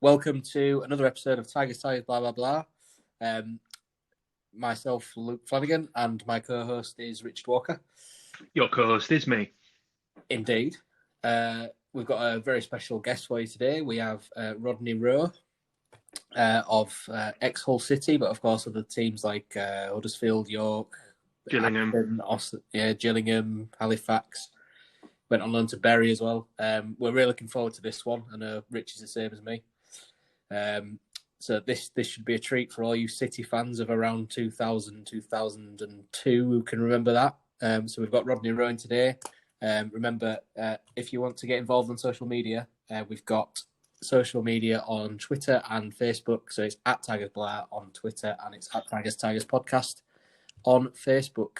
welcome to another episode of Tigers, blah, blah, blah. Myself, Luke Flanagan, and my co-host is Richard Walker. Your co-host is me. Indeed. We've got a very special guest for you today. We have Rodney Rowe of ex-Hull City, but of course other teams like Huddersfield, York, Gillingham, Gillingham, Halifax. Went on loan to Bury as well. We're really looking forward to this one. I know Rich is the same as me. So this should be a treat for all you City fans of around 2000, 2002 who can remember that. So we've got Rodney Rowe today. Remember, if you want to get involved on social media, we've got social media on Twitter and Facebook. So it's at Tigers Blah on Twitter and it's at Tigers Podcast on Facebook.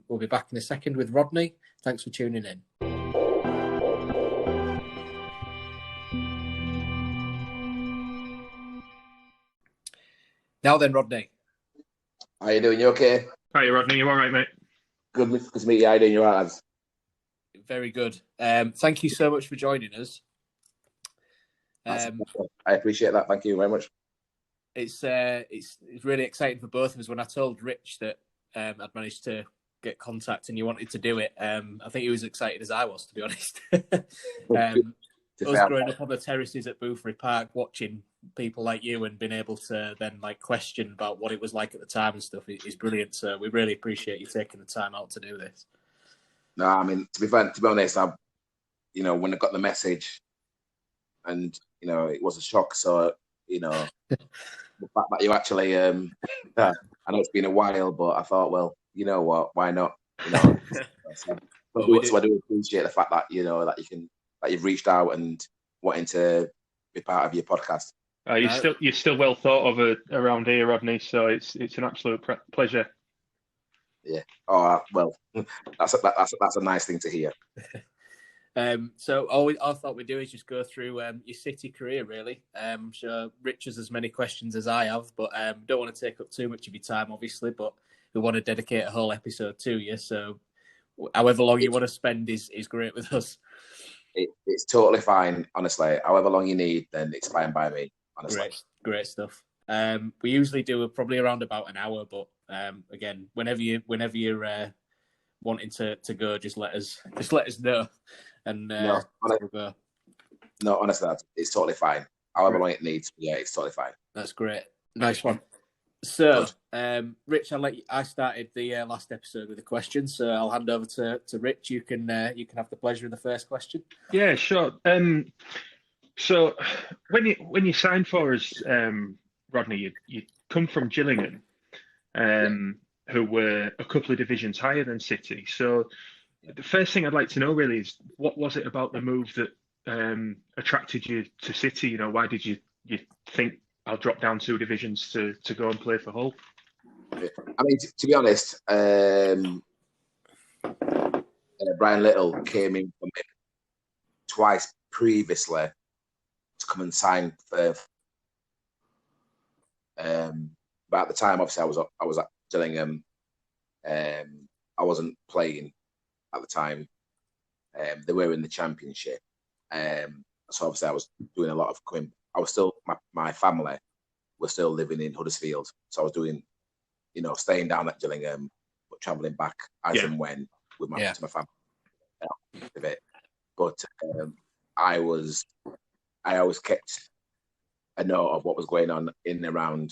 We'll be back in a second with Rodney. Thanks for tuning in. Now then, Rodney. How you doing? You okay? Hi, Rodney. You all right, mate? Good to meet you. How you doing? You all right, lads? Very good. Thank you so much for joining us. I appreciate that. Thank you very much. It's really exciting for both of us. When I told Rich that I'd managed to get contact and you wanted to do it, I think he was excited as I was, to be honest. Us growing up on the terraces at Boothbury Park, watching people like you and being able to then question about what it was like at the time and stuff is brilliant. So we really appreciate you taking the time out to do this. No, I mean, to be honest, when I got the message and, it was a shock. So, the fact that you actually, I know it's been a while, but I thought, well, you know what, why not? So I do appreciate the fact that, that you've reached out and wanting to be part of your podcast. You're still well thought of around here, Rodney. So it's an absolute pleasure. Yeah. Oh well, that's a nice thing to hear. So all I thought we'd do is just go through your City career, really. I'm sure Rich has as many questions as I have, but don't want to take up too much of your time, obviously. But we want to dedicate a whole episode to you. So however long you want to spend is great with us. It's totally fine, honestly. However long you need, then it's fine by me, honestly. Great stuff. We usually do probably around about an hour, but again, whenever you're wanting to go, just let us know, and we'll go. No, honestly, it's totally fine. However long it needs, yeah, it's totally fine. That's great. Nice one. So, Rich, I started the last episode with a question, so I'll hand over to Rich. You can have the pleasure of the first question. Yeah, sure. So when you signed for us, Rodney, you come from Gillingham, who were a couple of divisions higher than City. So the first thing I'd like to know really is what was it about the move that attracted you to City? Why did you think I'll drop down 2 divisions to go and play for Hull? I mean, to be honest, Brian Little came in from him twice previously to come and sign for. But at the time, obviously, I was at Gillingham. I wasn't playing at the time. They were in the Championship, so obviously I was doing a lot of coming. I was still my family was still living in Huddersfield, so I was doing, staying down at Gillingham, but travelling back as and when with my family. But I always kept a note of what was going on in and around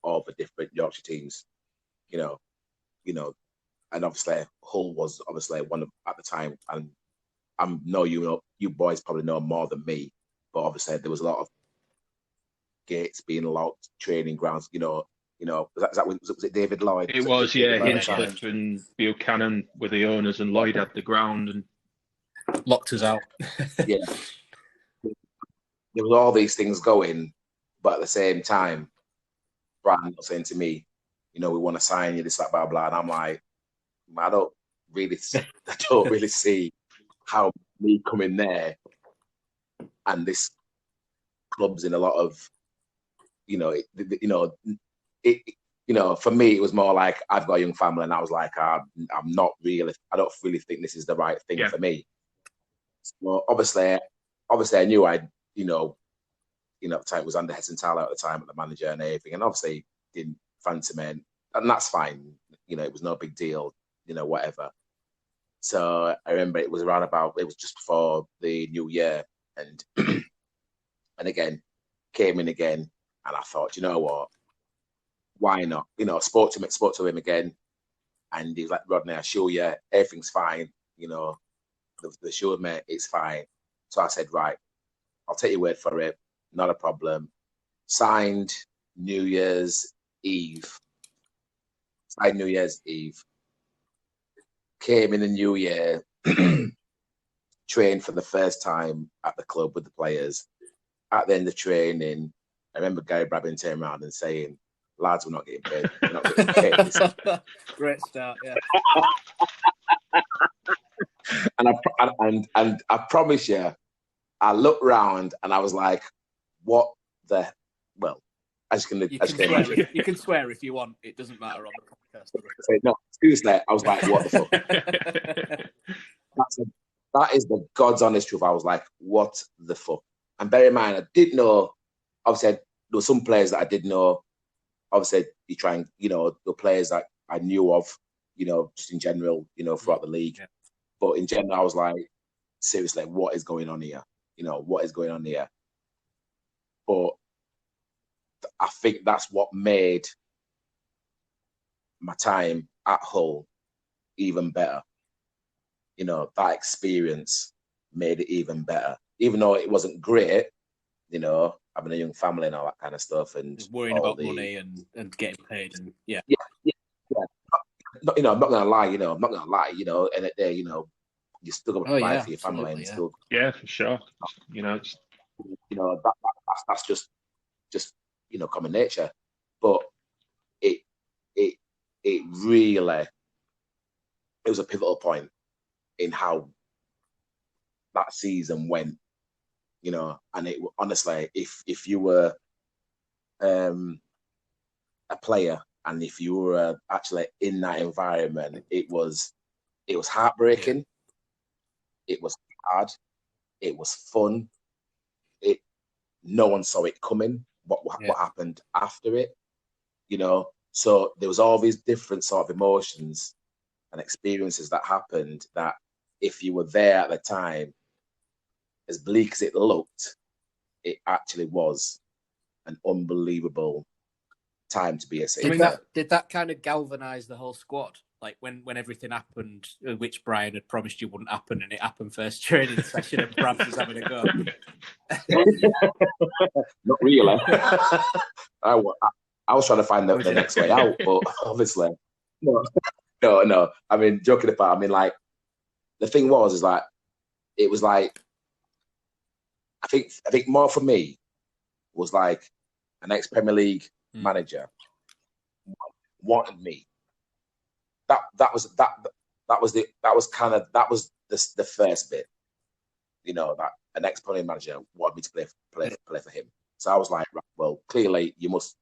all the different Yorkshire teams, and obviously Hull was obviously one of at the time, and you boys probably know more than me, but obviously there was a lot of gates being locked, training grounds, was it David Lloyd? It was, yeah. Hinchcliffe and Buchanan were the owners, and Lloyd had the ground and locked us out. Yeah. There was all these things going, but at the same time, Brian was saying to me, we want to sign you, this, that, blah, blah. And I'm like, I don't really see how me coming there and this club's in a lot of, for me, it was more like I've got a young family, and I was like, I don't really think this is the right thing for me. So obviously I knew I'd, at the time it was under Hessenthaler at the time, at the manager and everything, and obviously didn't fancy me, and that's fine. It was no big deal, whatever. So I remember it was just before the new year, and and again came in again, and I thought, you know what, why not? Spoke to him again, and he was like, Rodney, I assure you, everything's fine. They assured me it's fine. So I said, right, I'll take your word for it, not a problem. Signed New Year's Eve. Came in the new year, trained for the first time at the club with the players. At the end of training, I remember Gary Brabin turning around and saying, lads, we're not getting paid. We're not getting paid. Great start, yeah. And I promise you, I looked round and I was like, what the... Well, as you can imagine. You can swear if you want. It doesn't matter on the podcast. No, seriously, I was like, what the fuck? That is the God's honest truth. I was like, what the fuck? And bear in mind, I did know, obviously, there were some players that I did know. Obviously, you try and, the players that I knew of, just in general, throughout the league. Yeah. But in general, I was like, seriously, what is going on here? What is going on here? But I think that's what made my time at Hull even better. That experience made it even better. Even though it wasn't great, having a young family and all that kind of stuff, and just worrying about money and getting paid, and yeah. I'm not gonna lie, and at there, you still got to provide for your family, and still, for sure. That's just common nature. But it really, it was a pivotal point in how that season went, and it honestly, if you were a player and if you were actually in that environment, it was heartbreaking. Yeah. It was hard. It was fun. No one saw it coming. What happened after it, So there was all these different sort of emotions and experiences that happened that if you were there at the time, as bleak as it looked, it actually was an unbelievable time to be a Saints. Did that kind of galvanise the whole squad? Like when everything happened, which Brian had promised you wouldn't happen, and it happened first training session, and Brabs was having a go. Not really. I was trying to find the next way out, but obviously, no. I mean, joking apart. I mean, like, the thing was like, it was like, I think more for me was like an ex-Premier League manager wanted me. That was the first bit, that an ex-Premier manager wanted me to play for him. So I was like, right, well, clearly you must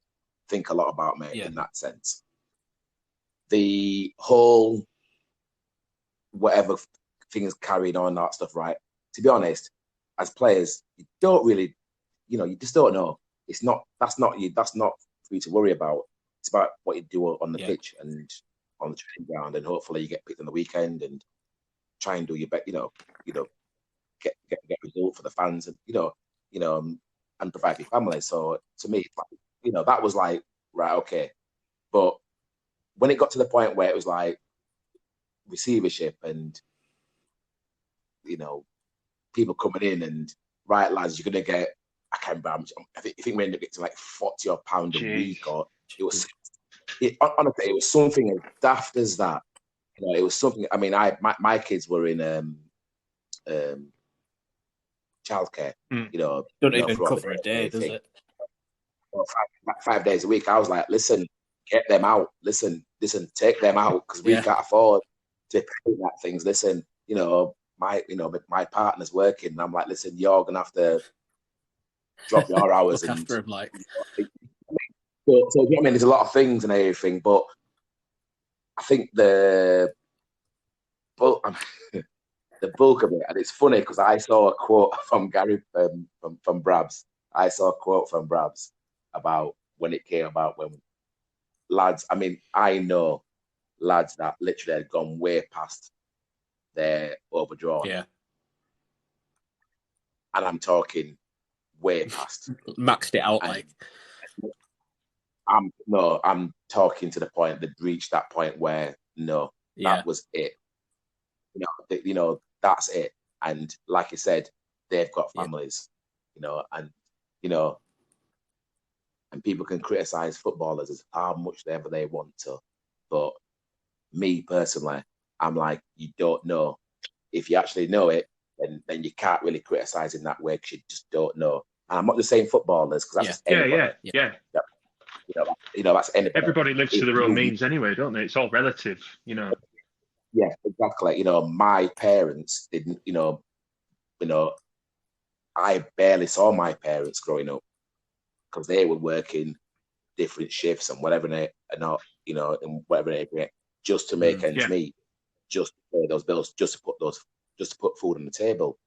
think a lot about me in that sense. The whole whatever things carried on, that stuff, right? To be honest, as players, you don't really, you just don't know. That's not for you to worry about. It's about what you do on the pitch and on the training ground, and hopefully you get picked on the weekend and try and do your best, get result for the fans, and and provide for your family. So to me, that was like, right, okay. But when it got to the point where it was like receivership and people coming in and, right, lads, you're gonna get, I can't remember how much, I think we ended up getting like £40 a week, or it was. Honestly, it was something as daft as that. It was something. I mean, my kids were in childcare. Don't even cover a day, does it? 5 days a week. I was like, listen, get them out. Listen, take them out, because we can't afford to pay that things. Listen, my partner's working, and I'm like, listen, you're gonna have to drop your hours Look and after him, like. So you know what I mean? There's a lot of things and everything, but I think the bulk of it, and it's funny because I saw a quote from Gary from Brabs, I saw a quote from Brabs about when it came about when lads, I mean, I know lads that literally had gone way past their overdrawn. Yeah. And I'm talking way past. Maxed it out, And like. I'm talking to the point that reached that point where that was it. You know, that's it. And like you said, they've got families, and and people can criticize footballers as how much ever they want to. But me personally, I'm like, you don't know. If you actually know it, then you can't really criticize in that way because you just don't know. And I'm not just saying footballers because that's anybody. Yeah. That's anybody. Everybody lives to their own means anyway, don't they? It's all relative, Yeah, exactly. My parents didn't. I barely saw my parents growing up because they were working different shifts and whatever they are not, and whatever they get just to make ends meet, just to pay those bills, just to put food on the table.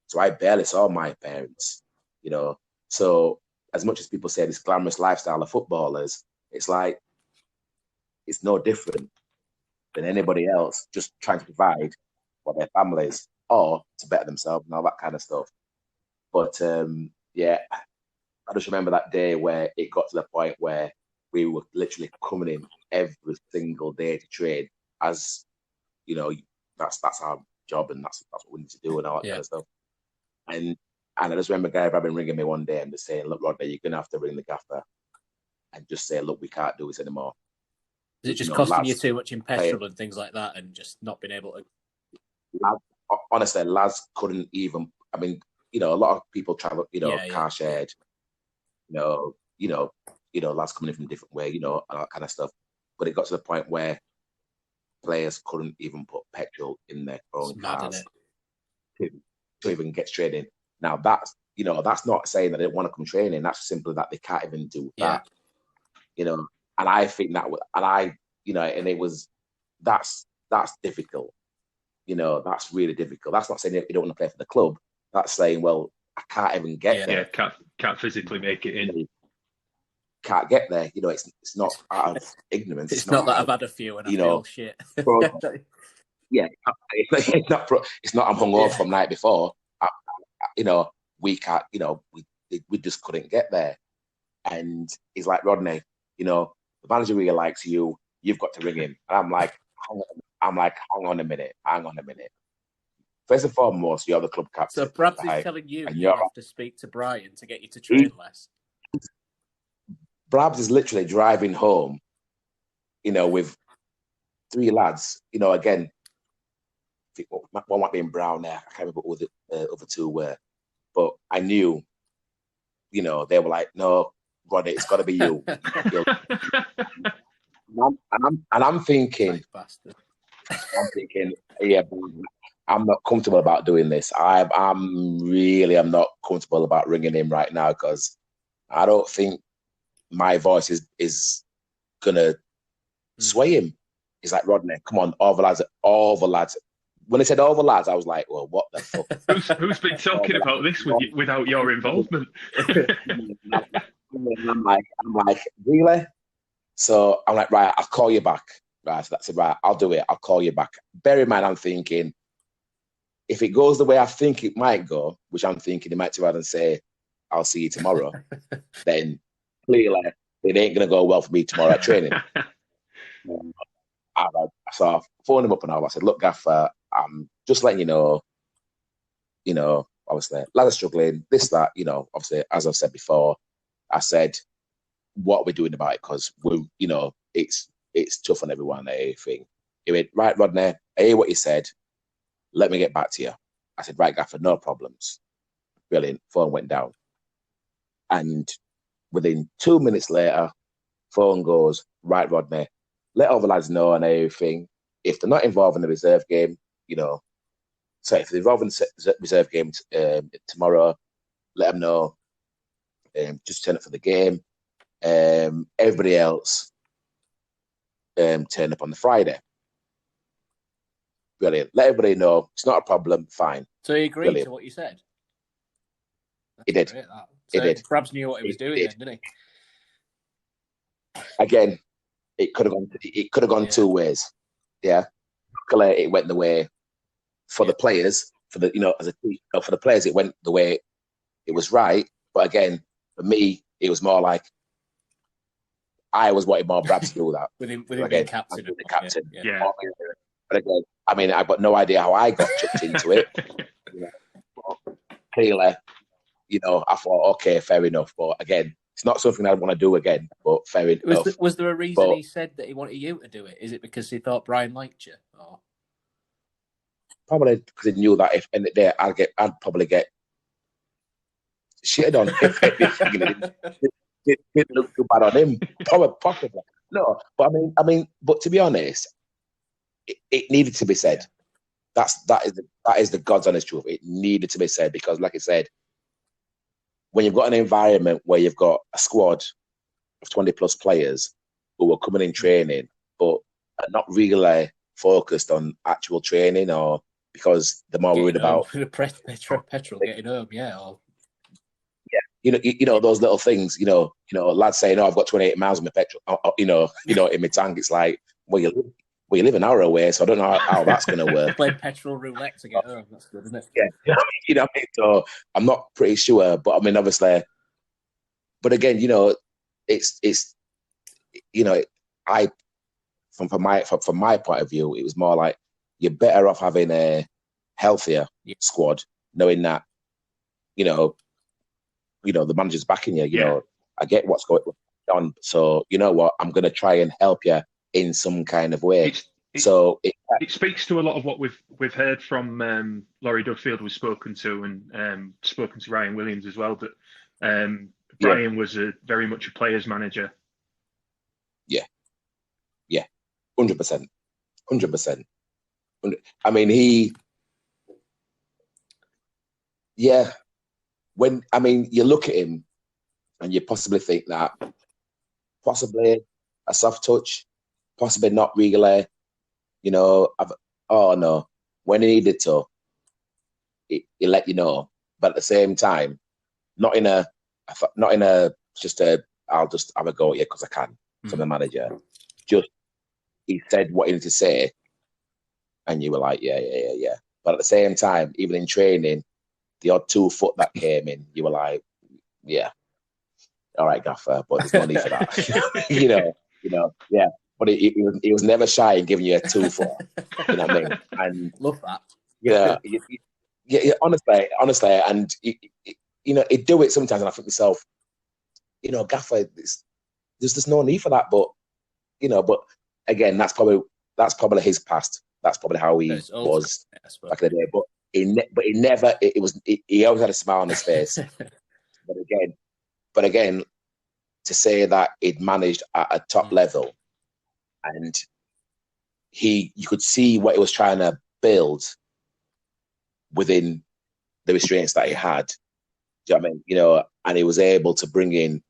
So I barely saw my parents, So as much as people say this glamorous lifestyle of footballers, it's like it's no different than anybody else just trying to provide for their families or to better themselves and all that kind of stuff. But I just remember that day where it got to the point where we were literally coming in every single day to train, as that's our job and that's what we need to do and all that kind of stuff. And I just remember Guy Rabin ringing me one day and just saying, "Look, Rodney, you're gonna have to ring the gaffer and just say, look, we can't do this anymore." Is it just costing you too much in petrol and things like that, and just not being able to? Honestly, lads couldn't even. I mean, a lot of people travel, car shared. Lads coming in from different way, all that kind of stuff. But it got to the point where players couldn't even put petrol in their own cars to even get straight in. Now that's not saying that they don't want to come training. That's simply that they can't even do that. And I think that, and it was, that's difficult. That's really difficult. That's not saying that you don't want to play for the club. That's saying, well, I can't even get there. Yeah, can't physically make it in. Can't get there. It's not out of ignorance. It's not that I've had a few and I feel shit. It's not I'm hungover from the night before. We can't. We just couldn't get there. And he's like, Rodney, the manager really likes you. You've got to ring him. And I'm like, hang on a minute. First and foremost, you're the club captain. So Brabs is telling you have to speak to Brian to get you to train less. Brabs is literally driving home, with three lads. Again, I think one might be in Brown there. I can't remember who the other two were. But I knew, they were like, no, Rodney, it's got to be you. and I'm thinking, yeah, I'm not comfortable about doing this. I'm not comfortable about ringing him right now because I don't think my voice is gonna sway him. He's like, Rodney, come on, all the lads. When they said all the lads, I was like, well, what the fuck? Who's been talking about this without your involvement? I'm like, really? So I'm like, right, I'll call you back. Right, so that's it. Right, I'll do it. I'll call you back. Bear in mind, I'm thinking, if it goes the way I think it might go, which I'm thinking he might turn around and say, I'll see you tomorrow, then clearly it ain't going to go well for me tomorrow at training. So I phoned him up and all. I said, look, Gaffer, I'm just letting you know, obviously, lads are struggling, this, that, obviously, as I've said before, I said, what are we doing about it? Because it's tough on everyone and everything. He went, right, Rodney, I hear what you said. Let me get back to you. I said, right, Gaffer, no problems. Brilliant. Phone went down. And within 2 minutes later, phone goes, right, Rodney, let all the lads know and everything. If they're not involved in the reserve game, so if they're involved in the reserve game tomorrow, let them know. Just turn up for the game. Everybody else turn up on the Friday. Brilliant. Let everybody know it's not a problem. Fine. So he agreed to what you said? He did. Brabs knew what he was doing then, didn't he? Again, it could have gone two ways. Yeah. Luckily, it went the way for the players, for the players, it went the way it was right. But again, for me, it was more like I was wanting more Brabs to do that. with him being captain. The captain. Yeah. But again, I mean, I've got no idea how I got chucked into it. Clearly, I thought, okay, fair enough. But again, it's not something I want to do again. But fair enough. Was there a reason he said that he wanted you to do it? Is it because he thought Brian liked you? Or? Probably because he knew that if in the day I'd probably get shitted on if it didn't look too bad on him. Possibly. No, but I mean, but to be honest, it needed to be said. That is the God's honest truth. It needed to be said because, like I said, when you've got an environment where you've got a squad of 20+ players who are coming in training, but are not really focused on actual training, or because they're more worried about petrol getting home, or those little things. Lads saying, "Oh, I've got 28 miles of my petrol," in my tank. It's like, well, you live an hour away, so I don't know how that's going to work. Playing petrol roulette to get home. That's good, isn't it? Yeah, what I mean? So I'm not pretty sure, but I mean, obviously, but again, it's I from my point of view, it was more like you're better off having a healthier squad, knowing that the manager's backing you. You know, I get what's going on, so you know what, I'm going to try and help you in some kind of way. It speaks to a lot of what we've heard from Laurie Duffield was spoken to, and spoken to Ryan Williams as well. That Brian was very much a player's manager. Yeah, 100%. I mean, you look at him and you possibly think that possibly a soft touch, possibly not really, no. When he needed to, he let you know. But at the same time, not in a just I'll just have a go at you because I can from the manager. Just he said what he needed to say, and you were like, yeah. But at the same time, even in training, the odd 2 foot that came in, you were like, yeah, all right, Gaffer, but there's no need for that. Yeah. But he was never shy in giving you a 2 foot. You know what I mean? And love that. Yeah, honestly, and he'd do it sometimes, and I think to myself, Gaffer, there's just no need for that. But again, that's probably his past. That's probably how he was back in the day. But he never. He always had a smile on his face. But again, to say that he'd managed at a top level, and you could see what he was trying to build within the restraints that he had. Do you know what I mean? And he was able to bring in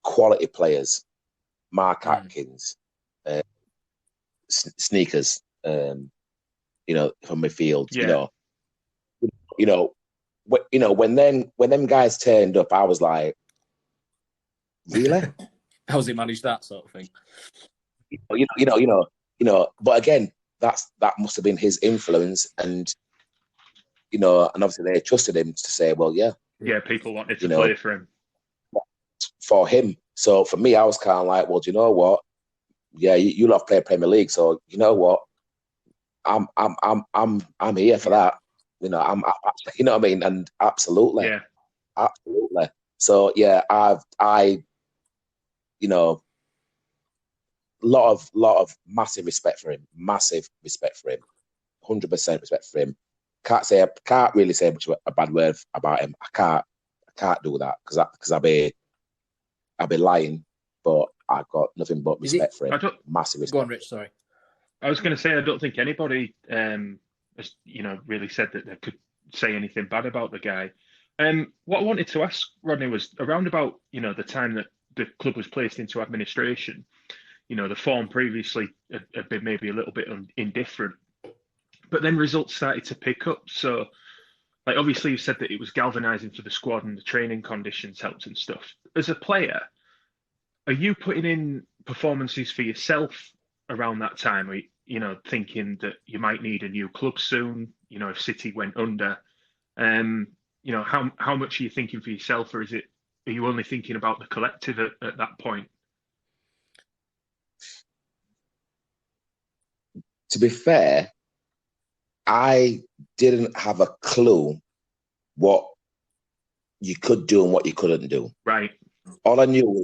quality players, Mark Atkins, Sneakers, from midfield. When them guys turned up, I was like, really? How's he managed that sort of thing? But again, that must have been his influence, and and obviously they trusted him to say, well, yeah, people wanted to play for him. So for me, I was kind of like, well, do you know what? Yeah, you love playing Premier League, so you know what? I'm here for that. I'm you know what I mean? And absolutely. So yeah, lot of massive respect for him. 100% respect for him. Can't really say much a bad word about him. I can't do that because I'll be lying. But I've got nothing but respect for him. Massive respect. Go on, Rich. Sorry. I was going to say I don't think anybody has really said that they could say anything bad about the guy. What I wanted to ask Rodney was around about the time that the club was placed into administration. The form previously had been maybe a little bit indifferent, but then results started to pick up. So like obviously you said that it was galvanizing for the squad and the training conditions helped and stuff. As a player, are you putting in performances for yourself around that time? Or, thinking that you might need a new club soon, if City went under, how much are you thinking for yourself, or are you only thinking about the collective at that point? To be fair, I didn't have a clue what you could do and what you couldn't do. Right. All I knew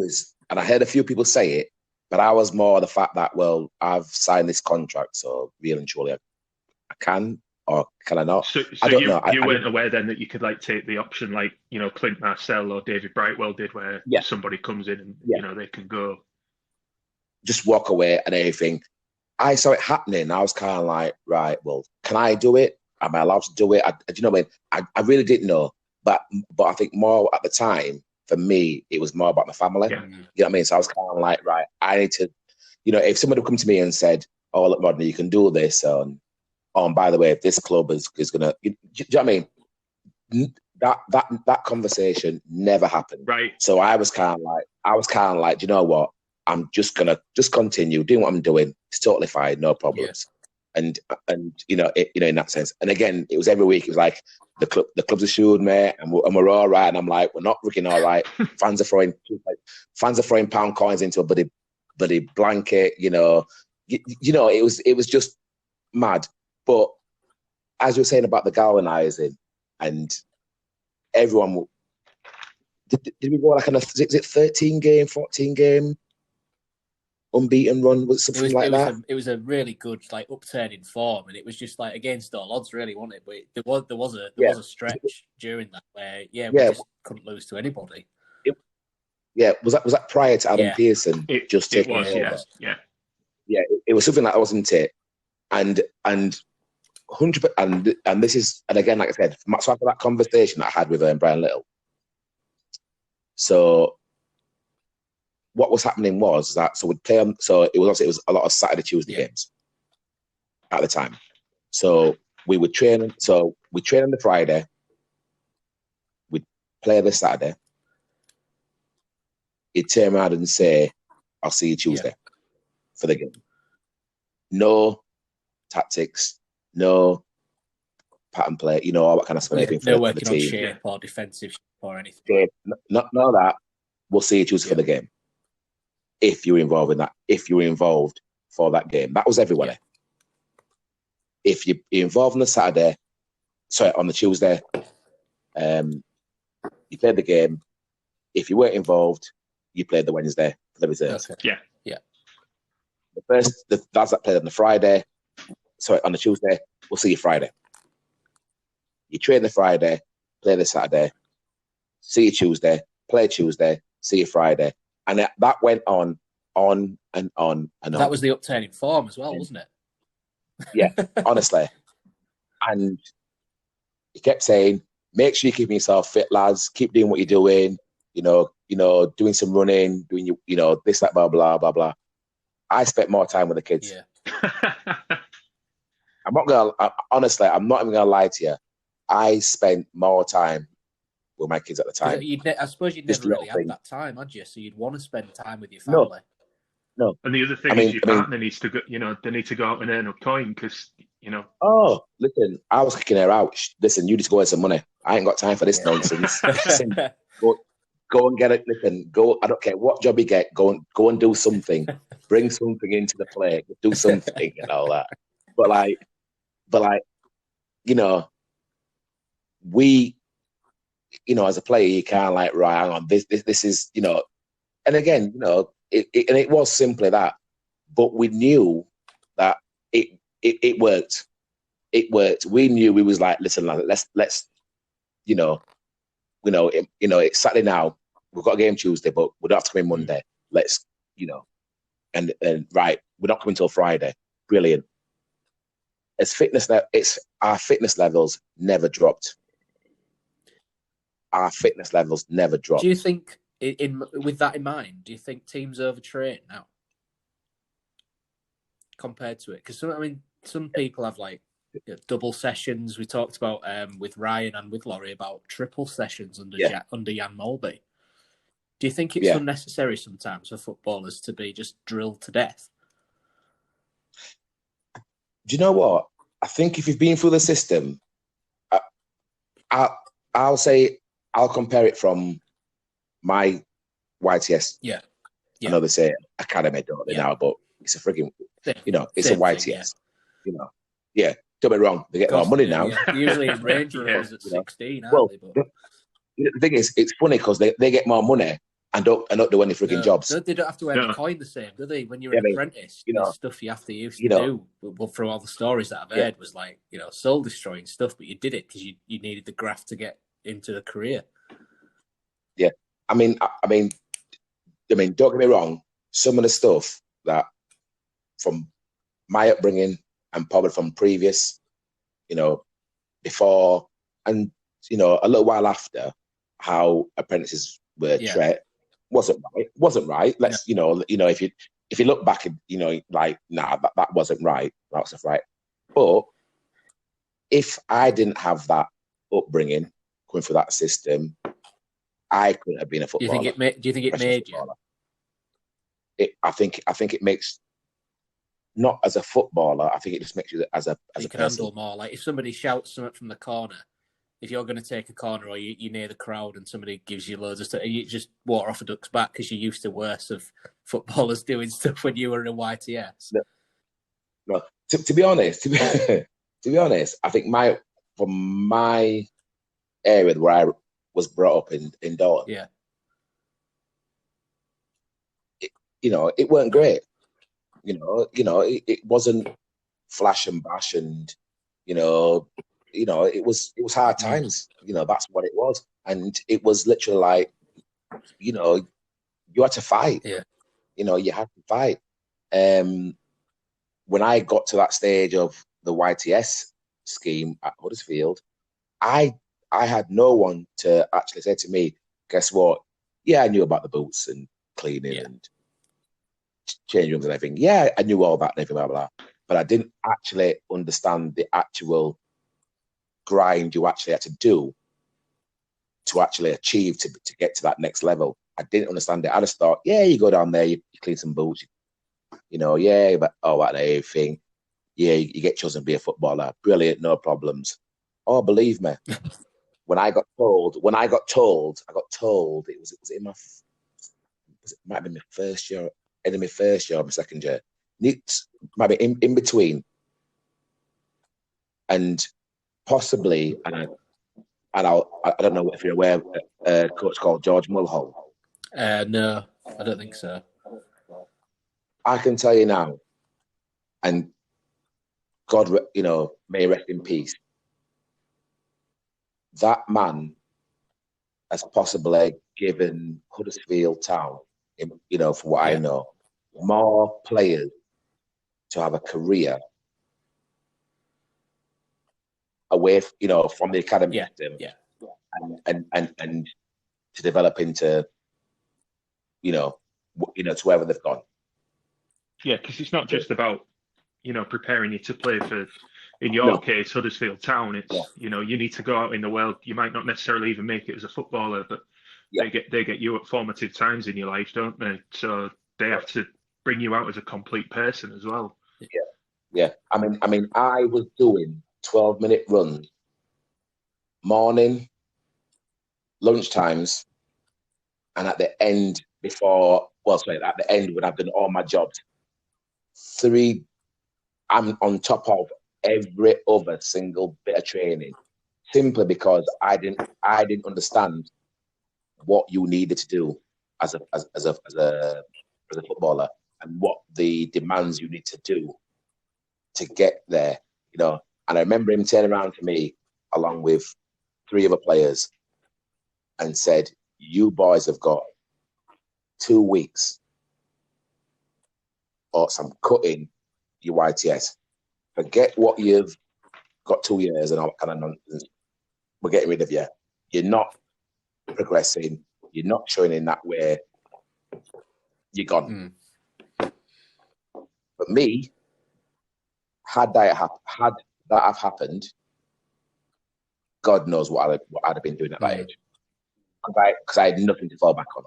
is, and I heard a few people say it, but I was more the fact that, well, I've signed this contract, so really and truly, I can or can I not? So I don't know. You weren't aware then that you could take the option like Clint Marcel or David Brightwell did, where somebody comes in and they can go, just walk away and everything. I saw it happening. I was kind of like, right, well, can I do it? Am I allowed to do it? Do you know what I mean? I really didn't know, but I think more at the time for me, it was more about my family. Yeah. You know what I mean? So I was kind of like, right, I need to, if somebody would come to me and said, "Oh, look, Rodney, you can do this," and by the way, if this club is gonna, do you know what I mean? That conversation never happened. Right. So I was kind of like, do you know what? I'm just gonna continue doing what I'm doing. It's totally fine, no problems. Yeah. And in that sense. And again, it was every week. It was like the club's assured me, and we're all right. And I'm like, we're not freaking all right. fans are throwing pound coins into a bloody blanket. It was just mad. But as you were saying about the galvanizing, and everyone, did we go like is it 13 game, 14 game? Unbeaten run, was something like that. It was a really good upturn in form, and it was just against all odds, really, wasn't it? But there was a stretch during that where we just couldn't lose to anybody. Was that prior to Adam Pearson just taking over? It was something like that, wasn't it? And 100%, and this is, and again, like I said, so after that conversation that I had with Brian Little, so. What was happening was that we'd play on. So it was a lot of Saturday, Tuesday games at the time. So we would train. So we train on the Friday. We'd play the Saturday. He'd turn around and say, "I'll see you Tuesday for the game." No tactics, no pattern play. All that kind of stuff. No working on shape or defensive or anything. Not that. We'll see you Tuesday for the game. If you were involved in that, if you were involved for that game, that was everybody. Yeah. If you're involved on the Saturday, on the Tuesday, you played the game. If you weren't involved, you played the Wednesday for the reserves. Okay. Yeah. The lads that played on the Friday, on the Tuesday, we'll see you Friday. You train the Friday, play the Saturday, see you Tuesday, play Tuesday, see you Friday. And that went on and on. That was the upturn in form as well, wasn't it? Yeah, honestly. And he kept saying, make sure you're keeping yourself fit, lads. Keep doing what you're doing. Doing some running, doing this, that, blah, blah, blah, blah. I spent more time with the kids. Yeah. I'm not even gonna lie to you. I spent more time with my kids at the time. I suppose you'd never really had that time, had you? So you'd want to spend time with your family. No. And the other thing is your partner needs to go. They need to go out and earn a coin because. Oh, listen! I was kicking her out. Listen, you need to go earn some money. I ain't got time for this nonsense. Listen, go and get it. Listen, go. I don't care what job you get. Go and do something. Bring something into the play. Do something and all that. But we. As a player, you can't right, hang on, this is, and again, it was simply that, but we knew that it worked. It worked. We knew we was like, listen, let's, it's Saturday now. We've got a game Tuesday, but we don't have to come in Monday. Let's, and right, we're not coming till Friday. Brilliant. Our fitness levels never dropped. Our fitness levels never dropped. Do you think, with that in mind, do you think teams overtrain now compared to it? Because some people have double sessions. We talked about with Ryan and with Laurie about triple sessions under Jan Molby. Do you think it's unnecessary sometimes for footballers to be just drilled to death? Do you know what? I think if you've been through the system, I'll say I'll compare it from my YTS. Yeah. I know they say academy, don't they now? But it's a frigging, it's a YTS. Don't get me wrong, they get more money now. Yeah. Usually in Range Rovers at 16, well, aren't they? The thing is, it's funny because they get more money and don't do any frigging jobs. They don't have to wear the coin the same, do they? When you're an apprentice, there's stuff you have to use to do. Well, from all the stories that I've heard, was like soul destroying stuff, but you did it because you needed the graft to get into the career. Yeah, I mean, don't get me wrong. Some of the stuff that from my upbringing and probably from previous, before and a little while after, how apprentices were treated wasn't right. Let's if you look back, like that wasn't right. That was right. But if I didn't have that upbringing, going through that system, I couldn't have been a footballer. Do you think it made you? I think it makes, not as a footballer. I think it just makes you as a you can person. handle more. Like if somebody shouts something from the corner, if you're going to take a corner or you're near the crowd and somebody gives you loads of stuff, you just water off a duck's back because you're used to worse of footballers doing stuff when you were in YTS. No. To be honest, I think from my area where I was brought up in Dalton, it weren't great. It wasn't flash and bash, and it was hard times. That's what it was, and it was literally like, you had to fight. Yeah. You had to fight. When I got to that stage of the YTS scheme at Huddersfield, I had no one to actually say to me, guess what? Yeah, I knew about the boots and cleaning and change rooms and everything. Yeah, I knew all that and everything, blah, blah, blah. But I didn't actually understand the actual grind you actually had to do to actually achieve to get to that next level. I didn't understand it. I just thought, you go down there, you clean some boots, but that everything. Yeah, you get chosen to be a footballer. Brilliant, no problems. Oh, believe me, when I got told, it was in my, it might have been my first year, end of my first year or my second year. It might be in between. And possibly, I don't know if you're aware of a coach called George Mulhall. No, I don't think so. I can tell you now, and God, may rest in peace. That man has possibly given Huddersfield Town, from what I know, more players to have a career away, from the academy system, and to develop into, to wherever they've gone. Yeah, because it's not just about, preparing you to play for, in your case, Huddersfield Town. It's, you need to go out in the world. You might not necessarily even make it as a footballer, but they get you at formative times in your life, don't they? So they have to bring you out as a complete person as well. Yeah. I mean, I was doing 12-minute runs, morning, lunchtimes, and at the end at the end when I've done all my jobs, I'm on top of every other single bit of training, simply because I didn't understand what you needed to do as a footballer and what the demands you need to do to get there, And I remember him turning around to me along with 3 other players and said, "You boys have got 2 weeks or some cutting your YTS. Forget what you've got 2 years and all that kind of nonsense. We're getting rid of you. You're not progressing. You're not showing in that way. You're gone." But me, had that that have happened, God knows what I'd have been doing at that age. Because I had nothing to fall back on.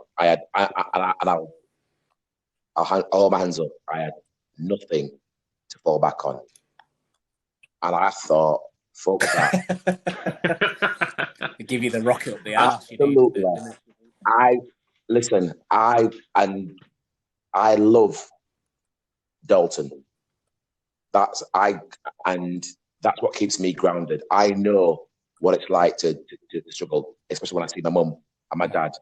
I'll hold my hands up. I had nothing to fall back on. And I thought, fuck that. They give you the rocket up the arse. Absolutely. I love Dalton. That's what keeps me grounded. I know what it's like to struggle, especially when I see my mum and my dad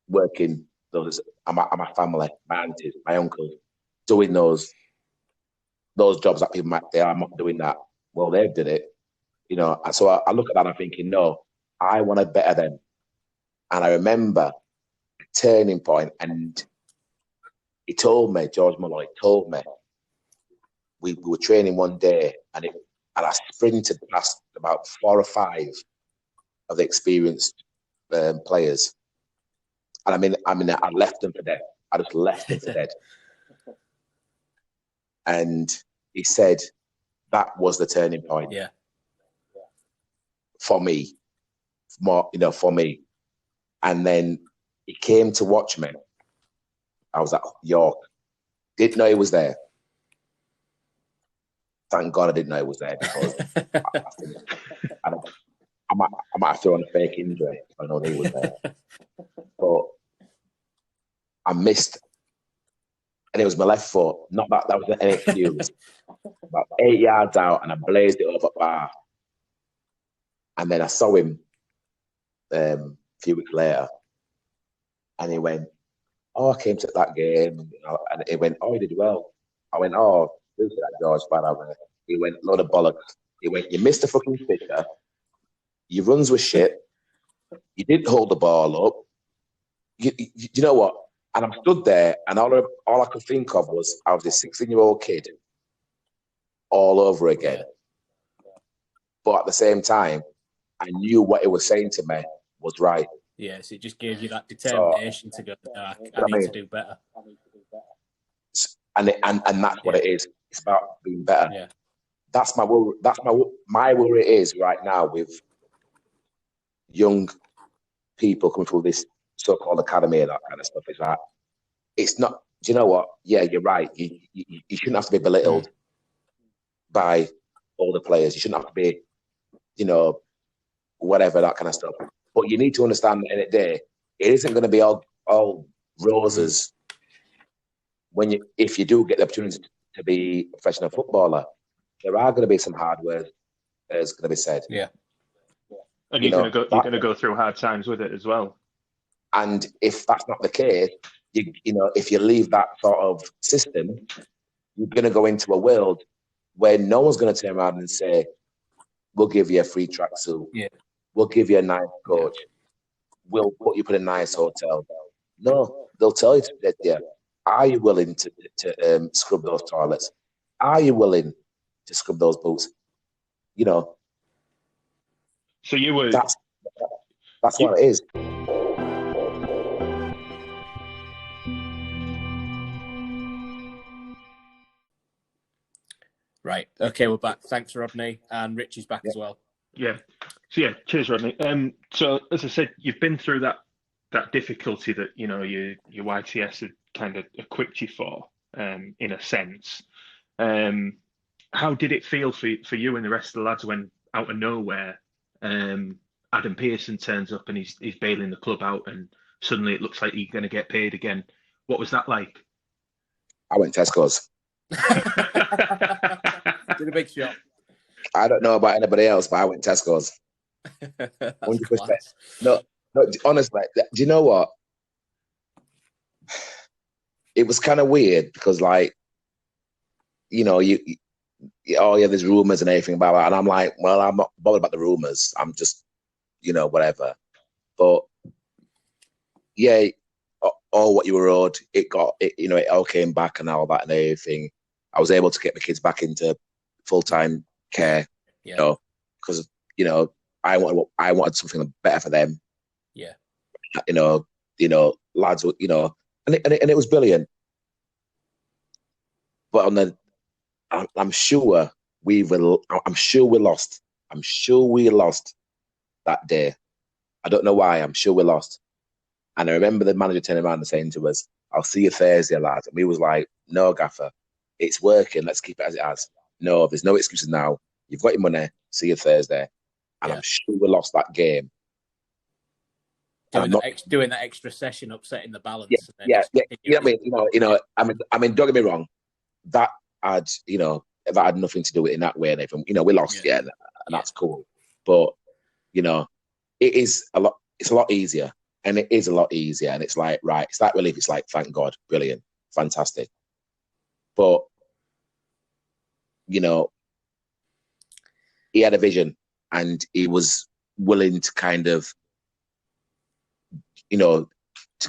working those, and my family, my aunties, my uncles, doing those jobs that people might say, I'm not doing that. Well, they've did it, And so I look at that and I'm thinking, no, I want to better them. And I remember a turning point, and George Malloy told me, we were training one day, and I sprinted past about 4 or 5 of the experienced players. And I left them for dead. I just left them for dead. And he said that was the turning point. Yeah. For me, for me. And then he came to watch me. I was at York. Didn't know he was there. Thank God I didn't know he was there, because I might have thrown a fake injury if I know he was there. But I missed, and it was my left foot. Not that was an excuse. About 8 yards out, and I blazed it over bar. And then I saw him a few weeks later, and he went, "Oh, I came to that game," and he went, "Oh, you did well." I went, "Oh, who's that George fan?" He went, "Load of bollocks." He went, "You missed a fucking fisher. Your runs were shit. You didn't hold the ball up. You know what?" And I'm stood there, and all I could think of was I was this 16-year-old kid all over again. But at the same time, I knew what he was saying to me was right. Yes, it just gave you that determination to go, I need to do better. And that's what it is. It's about being better. Yeah. That's my worry is right now with young people coming through this so-called academy and that kind of stuff. Is that it's not. Do you know what? Yeah, you're right. You shouldn't have to be belittled by all the players. You shouldn't have to be, whatever, that kind of stuff. But you need to understand that in the day, it isn't going to be all roses if you do get the opportunity to be a professional footballer. There are going to be some hard words, as going to be said. Yeah. And you're going to go through hard times with it as well. And if that's not the case, if you leave that sort of system, you're going to go into a world where no one's going to turn around and say, "We'll give you a free tracksuit. Yeah. We'll give you a nice coach. Yeah. We'll put you up in a nice hotel." No, they'll tell you that. Are you willing to scrub those toilets? Are you willing to scrub those boots? So you were. That's what it is. Right. Okay, we're back. Thanks, Rodney, and Rich is back as well. Yeah. So cheers, Rodney. So as I said, you've been through that difficulty that your YTS had kind of equipped you for, in a sense. How did it feel for you and the rest of the lads when out of nowhere, Adam Pearson turns up and he's bailing the club out, and suddenly it looks like you're going to get paid again? What was that like? I went Tesco's. Did a big shot. I don't know about anybody else, but I went Tesco's. 100%. No, honestly, do you know what? It was kind of weird because, there's rumors and everything about that, and I'm like, well, I'm not bothered about the rumors. I'm just, whatever. But yeah, all what you were owed, it all came back and all that and everything. I was able to get my kids back into full-time care, because I wanted something better for them. Yeah. Lads, and it was brilliant. But I'm sure I'm sure we lost. I'm sure we lost that day. I don't know why. I'm sure we lost. And I remember the manager turning around and saying to us, "I'll see you Thursday, lads." And we was like, "No, Gaffer, it's working. Let's keep it as it has. No, there's no excuses now. You've got your money. See you Thursday." And I'm sure we lost that game. Doing that extra session, upsetting the balance. Yeah. You know what I mean, don't get me wrong. That had nothing to do with it in that way. And even, we lost, and that's cool. But, it's a lot easier. And it is a lot easier. And it's like, right, it's that relief. It's like, thank God, brilliant, fantastic. But, he had a vision and he was willing to kind of, to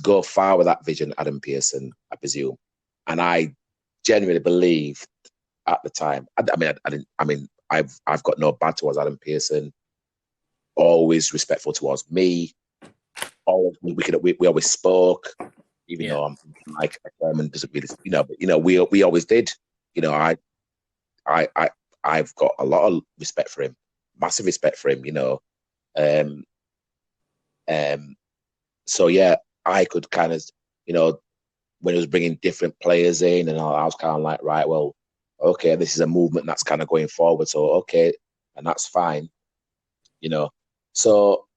go far with that vision, Adam Pearson, I presume. And I genuinely believed at the time, I've got no bad towards Adam Pearson, always respectful towards me. Always, we always spoke, even though I'm like a German doesn't really, but we always did. I've got a lot of respect for him, massive respect for him. So yeah, I could kind of, when he was bringing different players in, and I was kind of like, right, well, okay, this is a movement that's kind of going forward, so okay, and that's fine, So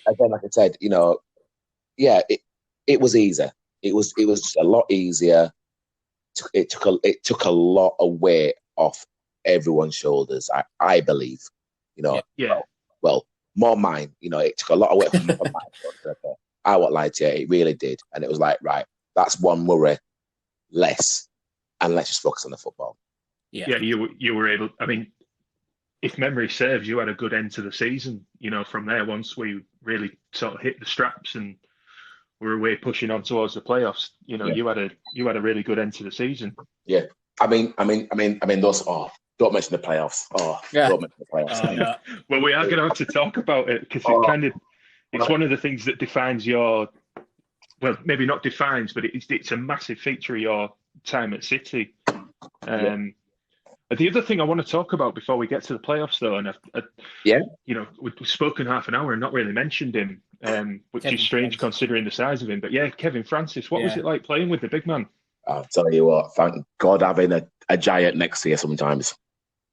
again, like I said, it was easier. It was just a lot easier. It took a lot of weight off everyone's shoulders. I believe, Well, more mine. It took a lot of weight from my shoulders. I won't lie to you, it really did, and it was like, right, that's one worry less, and let's just focus on the football. Yeah, you were able. I mean, if memory serves, you had a good end to the season. From there, once we really sort of hit the straps and were away pushing on towards the playoffs, you had a really good end to the season. Yeah, I mean, those. Oh, don't mention the playoffs. Oh, yeah. Don't mention the playoffs. No. Well, we are going to have to talk about it because it's one of the things that defines your. Well, maybe not defines, but it's a massive feature of your time at City. The other thing I want to talk about before we get to the playoffs, though, and we've spoken half an hour and not really mentioned him, which is strange considering the size of him. But yeah, Kevin Francis, what was it like playing with the big man? I'll tell you what, thank God having a giant next to you sometimes.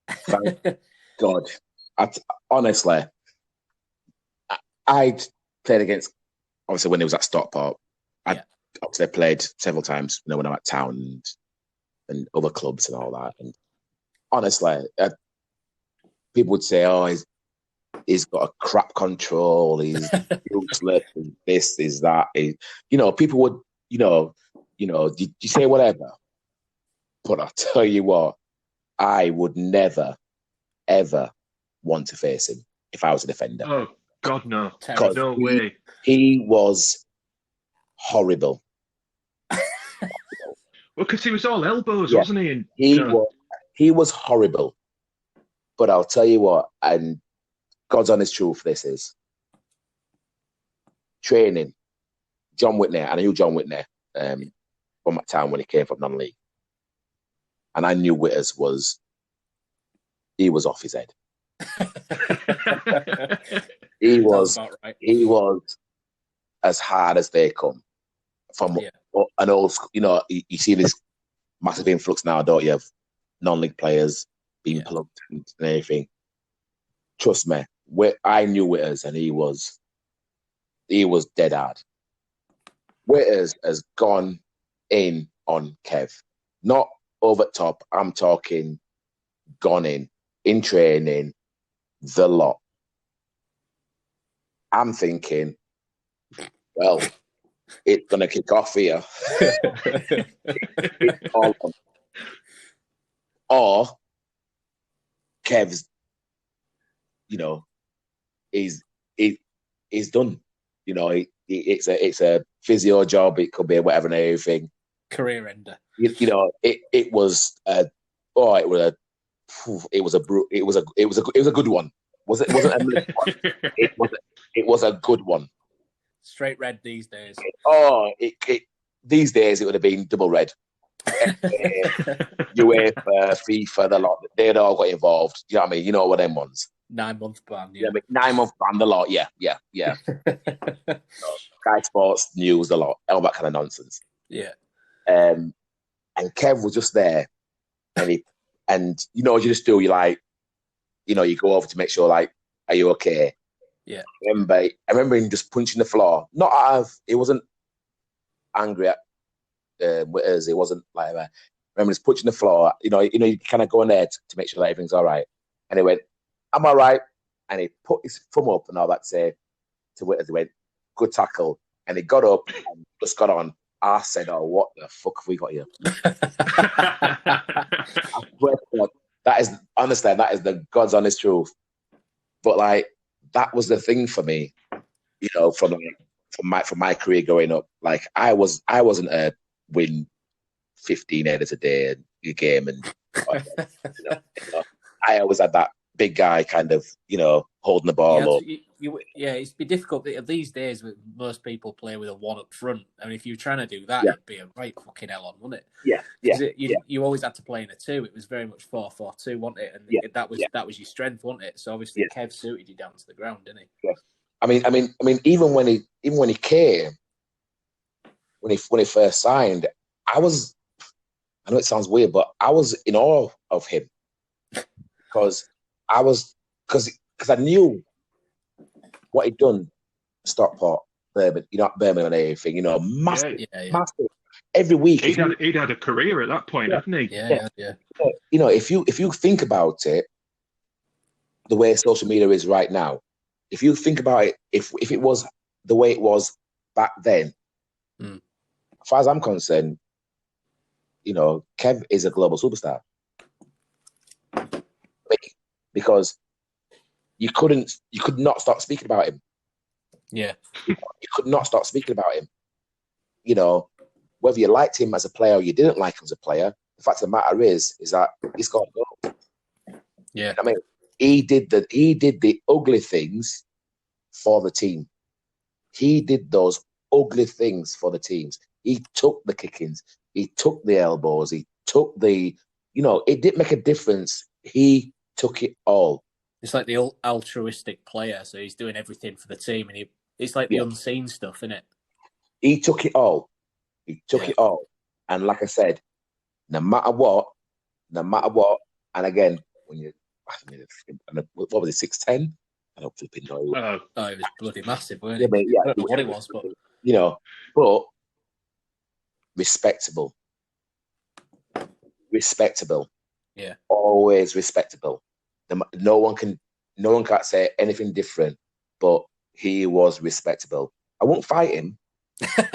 Thank God. Honestly, I'd played against, obviously, when he was at Stockport. I obviously played several times, when I'm at town and other clubs and all that. And honestly, people would say, "Oh, he's got a crap control. He's useless. This is that." People would, you say whatever. But I'll tell you what, I would never, ever want to face him if I was a defender. Oh God, no! No way. He was horrible. Well, because he was all elbows, wasn't he? And he was horrible. But I'll tell you what, and God's honest truth, this is training. John Whitney, I knew John Whitney from that town when he came from non-league, and I knew Witters he was off his head. He was as hard as they come from an old school. You see this massive influx now, don't you, of non-league players being plugged and everything. Trust me, I knew Witters, and he was dead hard. Witters has gone in on Kev, not over top. I'm talking gone in training, the lot. I'm thinking, well, it's gonna kick off here. Or Kev's, he's done. It's a physio job. It could be whatever and everything. Career ender. It was a good one. Wasn't a one. It was a good one. Straight red these days. These days it would have been double red. UEFA, FIFA, the lot, they'd all got involved. You know what I mean? You know what them ones. 9-month ban, Yeah, 9-month ban, the lot. Yeah. Sky Sports News, the lot, all that kind of nonsense. Yeah. And Kev was just there, and you know what you just do? You like, you know, you go over to make sure, like, are you okay? Yeah. I remember him just punching the floor. Not out of, he wasn't angry at with us. It wasn't like that. I remember just punching the floor. You know, you kind of go in there to make sure that everything's all right. And he went, "I'm all right." And he put his thumb up and all that. Say to Witters, he went, "Good tackle." And he got up and just got on. I said, "Oh, what the fuck have we got here?" I swear to God, that is, understand, that is the God's honest truth. But like, that was the thing for me, you know, from my career growing up. Like, I wasn't a win 15 headers a day and a game, and you know, I always had that big guy kind of, you know, holding the ball up. It's be difficult these days. With most people play with a one up front. I mean, if you were trying to do that, it'd be a right fucking hell on, wouldn't it? You always had to play in a two. It was very much 4-4-2, wasn't it? And that was your strength, wasn't it? So obviously, Kev suited you down to the ground, didn't he? Yeah. I mean, even when he came, when he first signed, I know it sounds weird, but I was in awe of him because I knew what he'd done, Stockport, Birmingham, you know, Birmingham and everything, you know, massive. Every week, he'd had a career at that point, hadn't he? Yeah. You know, if you think about it, the way social media is right now, if you think about it, if it was the way it was back then, as far as I'm concerned, you know, Kev is a global superstar. Because you could not stop speaking about him. Yeah. You could not stop speaking about him. You know, whether you liked him as a player or you didn't like him as a player, the fact of the matter is that he's got to go. Yeah. I mean, he did the ugly things for the team. He did those ugly things for the teams. He took the kickings. He took the elbows. He took the, you know, it didn't make a difference. He took it all. It's like the altruistic player, so he's doing everything for the team, and it's like the unseen stuff, isn't it? He took it all. He took it all. And like I said, no matter what, and again, when you, what was it, 6'10"? I don't flipping know. It was bloody massive, wasn't it? Yeah, I don't know what it was, but you know, but respectable. Yeah. Always respectable. No one can say anything different, but he was respectable. I won't fight him. I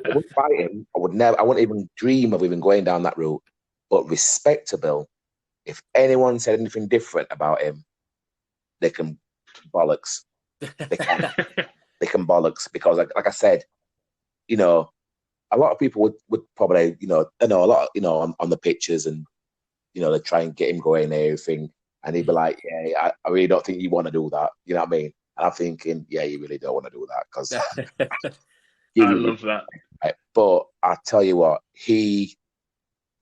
wouldn't fight him. I wouldn't even dream of even going down that route. But respectable. If anyone said anything different about him, they can bollocks. They can bollocks, because like I said, you know, a lot of people would probably, you know, I know a lot, you know, on the pictures, and you know, they try and get him going and everything, and he'd be like, "Yeah, I really don't think you want to do that." You know what I mean? And I'm thinking, yeah, you really don't want to do that, because I love that. Right? But I tell you what, he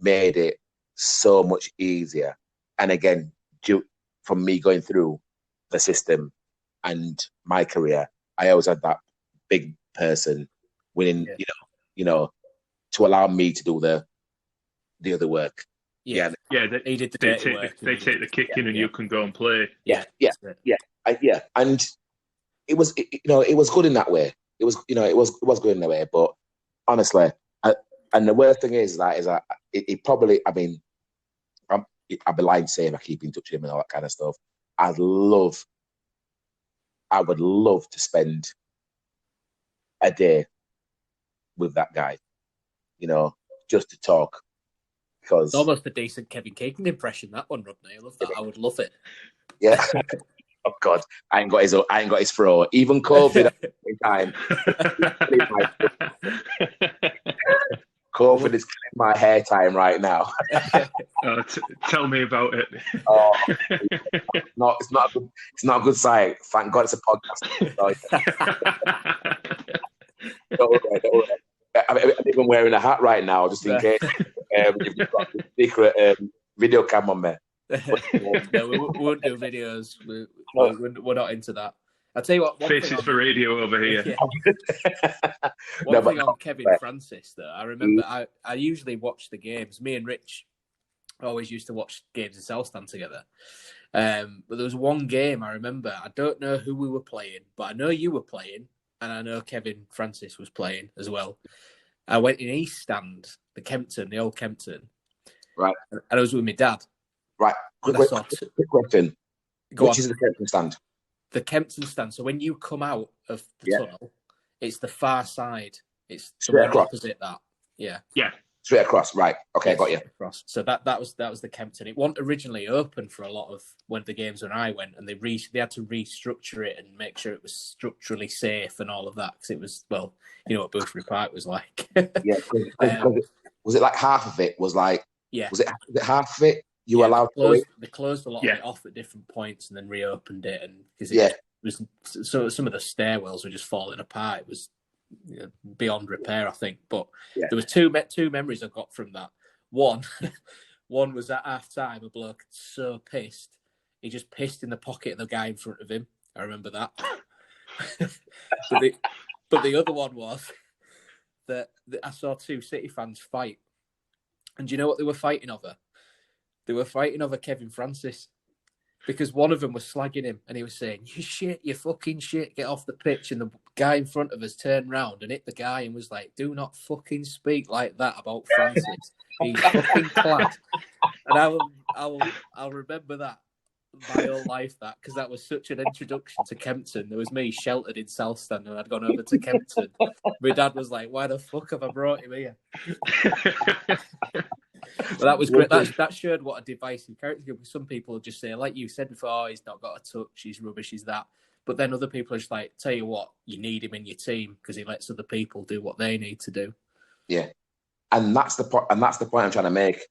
made it so much easier. And again, from me going through the system and my career, I always had that big person winning, you know, to allow me to do the other work. He did the dirty work. They take the kicking, and you can go and play. Yeah. And it was, you know, it was good in that way. It was, you know, it was good in that way. But honestly, and the worst thing is that it probably, I mean, I'd be lying saying I keep in touch with him and all that kind of stuff. I would love to spend a day with that guy, you know, just to talk. Because it's almost a decent Kevin Keegan impression, that one, Rodney. I love that. I would love it. Yeah. Oh God, I ain't got his throw. Even COVID at the time. COVID is killing my hair time right now. Tell me about it. No, it's not a good sign. Thank God it's a podcast. Don't worry. I'm even wearing a hat right now, just in case you've got the secret video cam on me. No, we won't do videos. We're not into that. I'll tell you what. Faces for radio over here. Yeah. One thing on Kevin Francis, though, I remember I usually watch the games. Me and Rich always used to watch games in South Stand together. But there was one game I remember. I don't know who we were playing, but I know you were playing, and I know Kevin Francis was playing as well. I went in East Stand, the old Kempton. Right. And I was with my dad. Right. Quick question. Which is the Kempton stand? The Kempton stand. So when you come out of the tunnel, it's the far side. It's straight the one across. opposite that. Yeah. Yeah. Straight across. Right. Okay, yes, got you. Across. So that was the Kempton. It wasn't originally open for a lot of the games when I went, and they had to restructure it and make sure it was structurally safe and all of that, because it was, well, you know what Boothbury Park was like. Yeah. Was it like half of it was like? Yeah. Was it half of it? You were allowed to They closed a lot of it off at different points and then reopened it, and because it was so some of the stairwells were just falling apart. It was beyond repair, I think. But there was two memories I got from that. One was at half time, a bloke so pissed he just pissed in the pocket of the guy in front of him. I remember that. but the other one was that I saw two City fans fight, and do you know what they were fighting over? They were fighting over Kevin Francis, because one of them was slagging him and he was saying, "You shit, you fucking shit, get off the pitch." And the guy in front of us turned round and hit the guy and was like, "Do not fucking speak like that about Francis. He's fucking clad." And I'll remember that my whole life, because that was such an introduction to Kempton. There was me sheltered in South Stand and I'd gone over to Kempton. My dad was like, "Why the fuck have I brought him here?" But that was great. That showed what a divisive character. Because some people would just say, like you said before, "Oh, he's not got a touch, he's rubbish, he's that." But then other people are just like, "Tell you what, you need him in your team because he lets other people do what they need to do." Yeah, and that's the point. And that's the point I'm trying to make.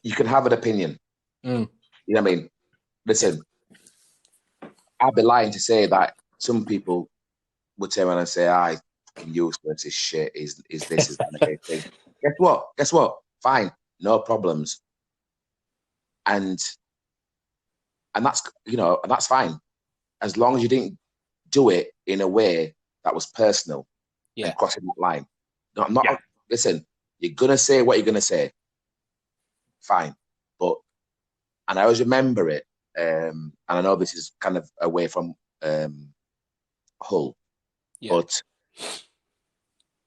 You can have an opinion. You know what I mean? Listen, I'd be lying to say that some people would turn around and say, "I fucking useless, is shit, is this, is that kind of thing." Guess what? Fine, no problems. And that's, and that's fine, as long as you didn't do it in a way that was personal and crossing that line. Listen, you're gonna say what you're gonna say. Fine, and I always remember it. And I know this is kind of away from Hull, but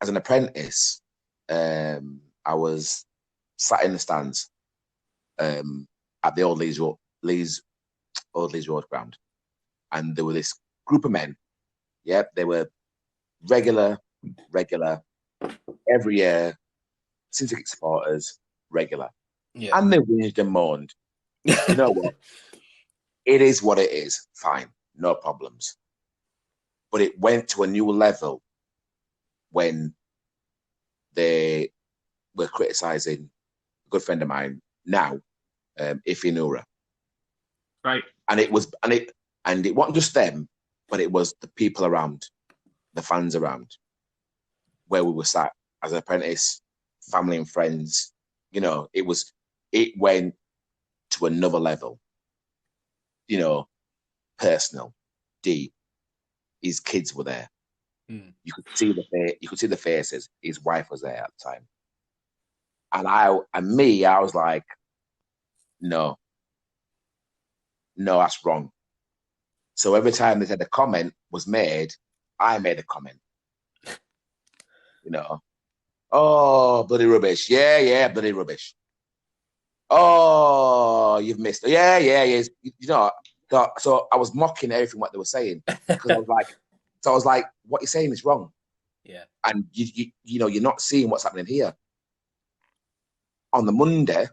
as an apprentice, I was sat in the stands at the old Leeds Road ground, and there were this group of men. They were regular every year, syndicate supporters, regular, and they whinged and moaned. You know what? It is what it is. Fine, no problems. But it went to a new level when they were criticising a good friend of mine now, Ife Noura. Right. And it wasn't just them, but it was the people around, the fans around, where we were sat as an apprentice, family and friends. It went to another level. Personal, deep. His kids were there. You could see the faces. His wife was there at the time. And I was like, no, that's wrong. So every time they said a comment was made, I made a comment. Oh, bloody rubbish. Yeah, bloody rubbish. Oh, you've missed it. Yeah. So I was mocking everything what they were saying, because I was like, what you're saying is wrong. Yeah. And you're not seeing what's happening here. On the Monday,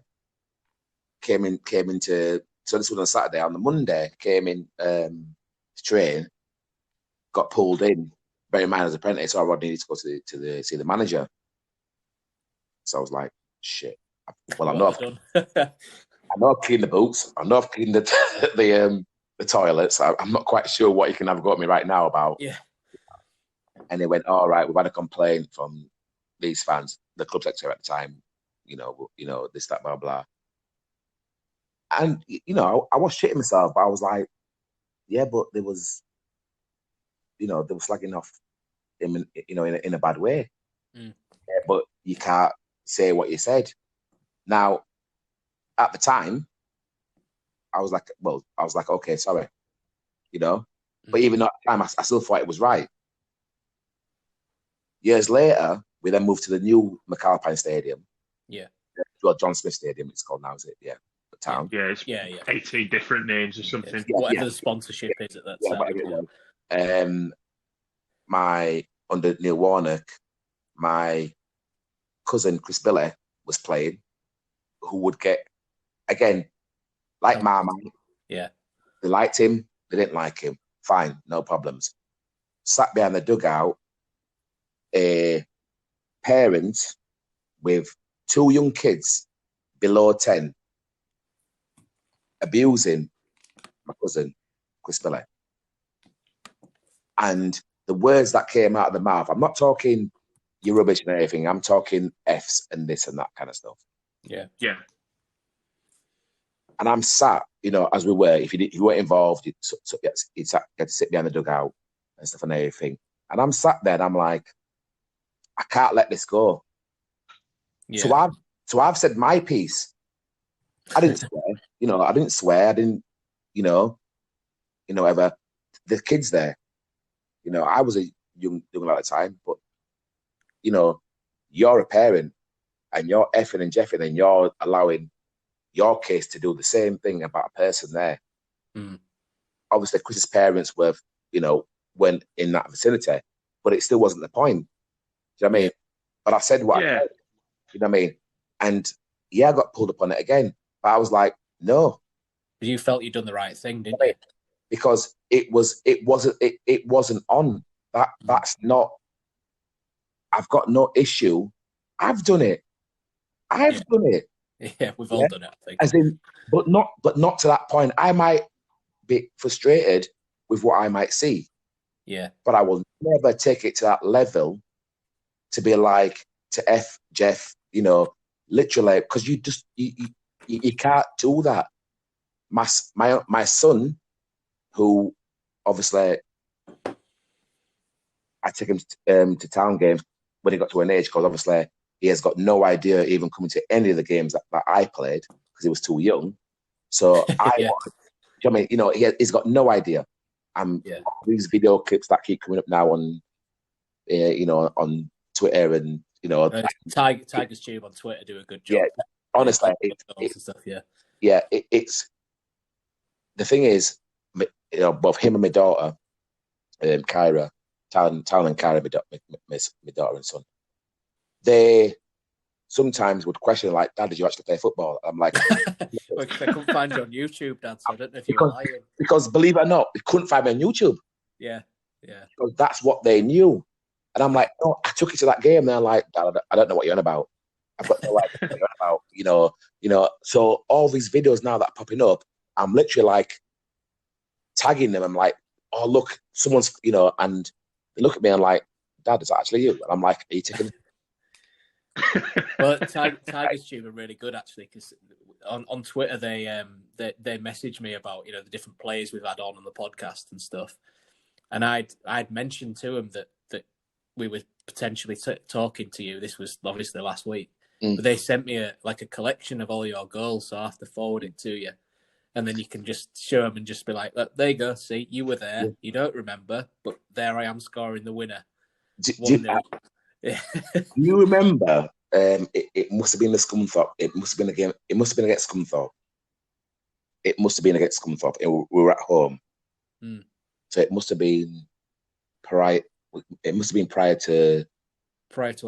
came into, so this was on Saturday. On the Monday, came in to train, got pulled in. Bear in mind, as an apprentice, so I needed to go to see the manager. So I was like, shit. Well, I know I've cleaned the boots. I know I've cleaned the toilets. I'm not quite sure what you can have got me right now about. Yeah. And they went, all right, we've had a complaint from these fans, the club secretary at the time, this, that, blah, blah. And, I was shitting myself, but I was like, yeah, but they were slagging off him, in a bad way. Yeah, but you can't say what you said. Now, at the time, I was like, okay, sorry, But even at the time, I still thought it was right. Years later, we then moved to the new McAlpine Stadium. Yeah. Well, John Smith Stadium, it's called now, is it? Yeah. The town. Yeah, it's 18 different names or something. Whatever the sponsorship is at that time. Under Neil Warnock, my cousin Chris Billy was playing, who would get, again, like Marmite. Yeah. They liked him, they didn't like him. Fine, no problems. Sat behind the dugout, a parent with 2 young kids below 10 abusing my cousin, Chris Billy. And the words that came out of the mouth, I'm not talking you rubbish and everything, I'm talking Fs and this and that kind of stuff. Yeah. Yeah. And I'm sat, as we were, if you weren't involved, you'd get to sit behind the dugout and stuff and everything. And I'm sat there and I'm like, I can't let this go. Yeah. So I've said my piece. I didn't swear, I didn't swear. I didn't, whatever. The kids there, I was a young at the time, but, you're a parent and you're effing and jeffing and you're allowing your case to do the same thing about a person there. Obviously, Chris's parents were, went in that vicinity, but it still wasn't the point. Do you know what I mean? But I said what I said. You know what I mean? And I got pulled up on it again. But I was like, no. You felt you'd done the right thing, didn't you? Because it wasn't on. That's not. I've got no issue. I've done it. I've done it. Yeah, we've all done it, I think. As in, but not to that point. I might be frustrated with what I might see. Yeah. But I will never take it to that level to be like, to F Jeff, literally, because you can't do that. My son, who obviously I take him to town games when he got to an age, because obviously he has got no idea even coming to any of the games that I played because he was too young. So he's got no idea. All these video clips that keep coming up now on, on Twitter and Tiger's Tube on Twitter do a good job. Yeah, honestly, it's the thing is, both him and my daughter, Kyra, Talon and Kyra, my daughter and son, they sometimes would question like, "Dad, did you actually play football?" I'm like, I couldn't find you on YouTube, Dad, so I don't know if you were lying. Because believe it or not, they couldn't find me on YouTube. Yeah. Because that's what they knew. And I'm like, no, I took it to that game. And they're like, Dad, I don't know what you're on about. I've got no idea what you're on about. So all these videos now that are popping up, I'm literally like tagging them. I'm like, oh, look, someone's, and they look at me and like, Dad, is that actually you? And I'm like, are you taking Well, Tiger's Tube are really good actually, because on Twitter they message me about the different players we've had on the podcast and stuff, and I'd mentioned to them that we were potentially talking to you. This was obviously last week, but they sent me a collection of all your goals, so I have to forward it to you, and then you can just show them and just be like, look, there you go, see, you were there, you don't remember, but there I am scoring the winner. Do you remember? It must have been the Scunthorpe. It must have been a game. It must have been against Scunthorpe. It must have been against Scunthorpe. We were at home, so it must have been prior. It must have been prior to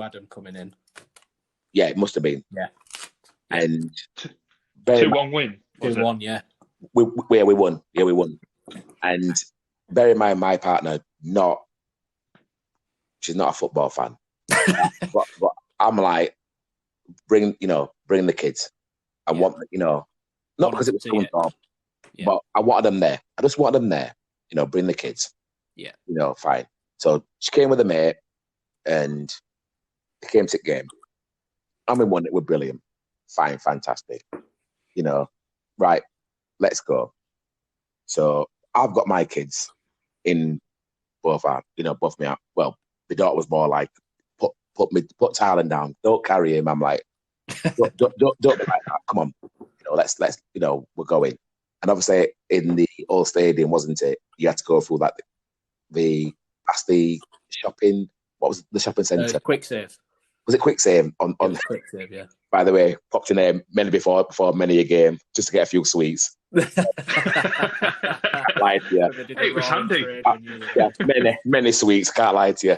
Adam coming in. Yeah, it must have been. Yeah, and 2-1 win. 2-1, yeah. We won. Yeah, we won. And bear in mind, my partner, she's not a football fan. but I'm like, bring the kids. I want, not because it was Scunthorpe, but I wanted them there. I just wanted them there. Bring the kids. Yeah. Fine. So she came with a mate, and they came to the game. And we won it. We're brilliant. Fine, fantastic. You know, right, let's go. So I've got my kids in both me out. Well, the daughter was more like, put Tylen down. Don't carry him. I'm like, don't be like that. Come on. Let's we're going. And obviously in the old stadium, wasn't it? You had to go through past the shopping. What was the shopping centre? Quick Save. Was it Quick Save? On Quick Save, yeah. By the way, popped your name before many a game just to get a few sweets. Lied to you. It was handy. Yeah, many sweets. Can't lie to you.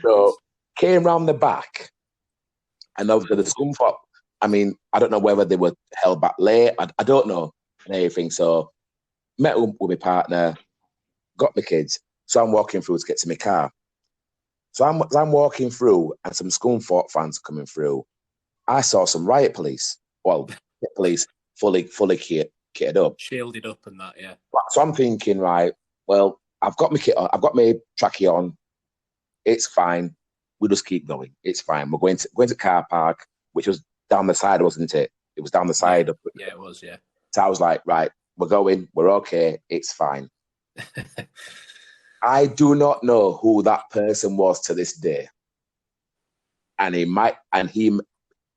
So came round the back, and obviously the scumfop. I mean, I don't know whether they were held back late. I don't know anything. So met with my partner, got my kids. So I'm walking through to get to my car. So I'm walking through, and some Scunthorpe fans are coming through. I saw some riot police. Well, police fully kitted up, shielded up, and that. Yeah. So I'm thinking, right, well, I've got my kit on, I've got my trackie on. It's fine. We'll just keep going. It's fine. We're going to car park, which was down the side, wasn't it? It was down the side. Yeah, it was. Yeah. So I was like, right, we're going. We're okay. It's fine. I do not know who that person was to this day. And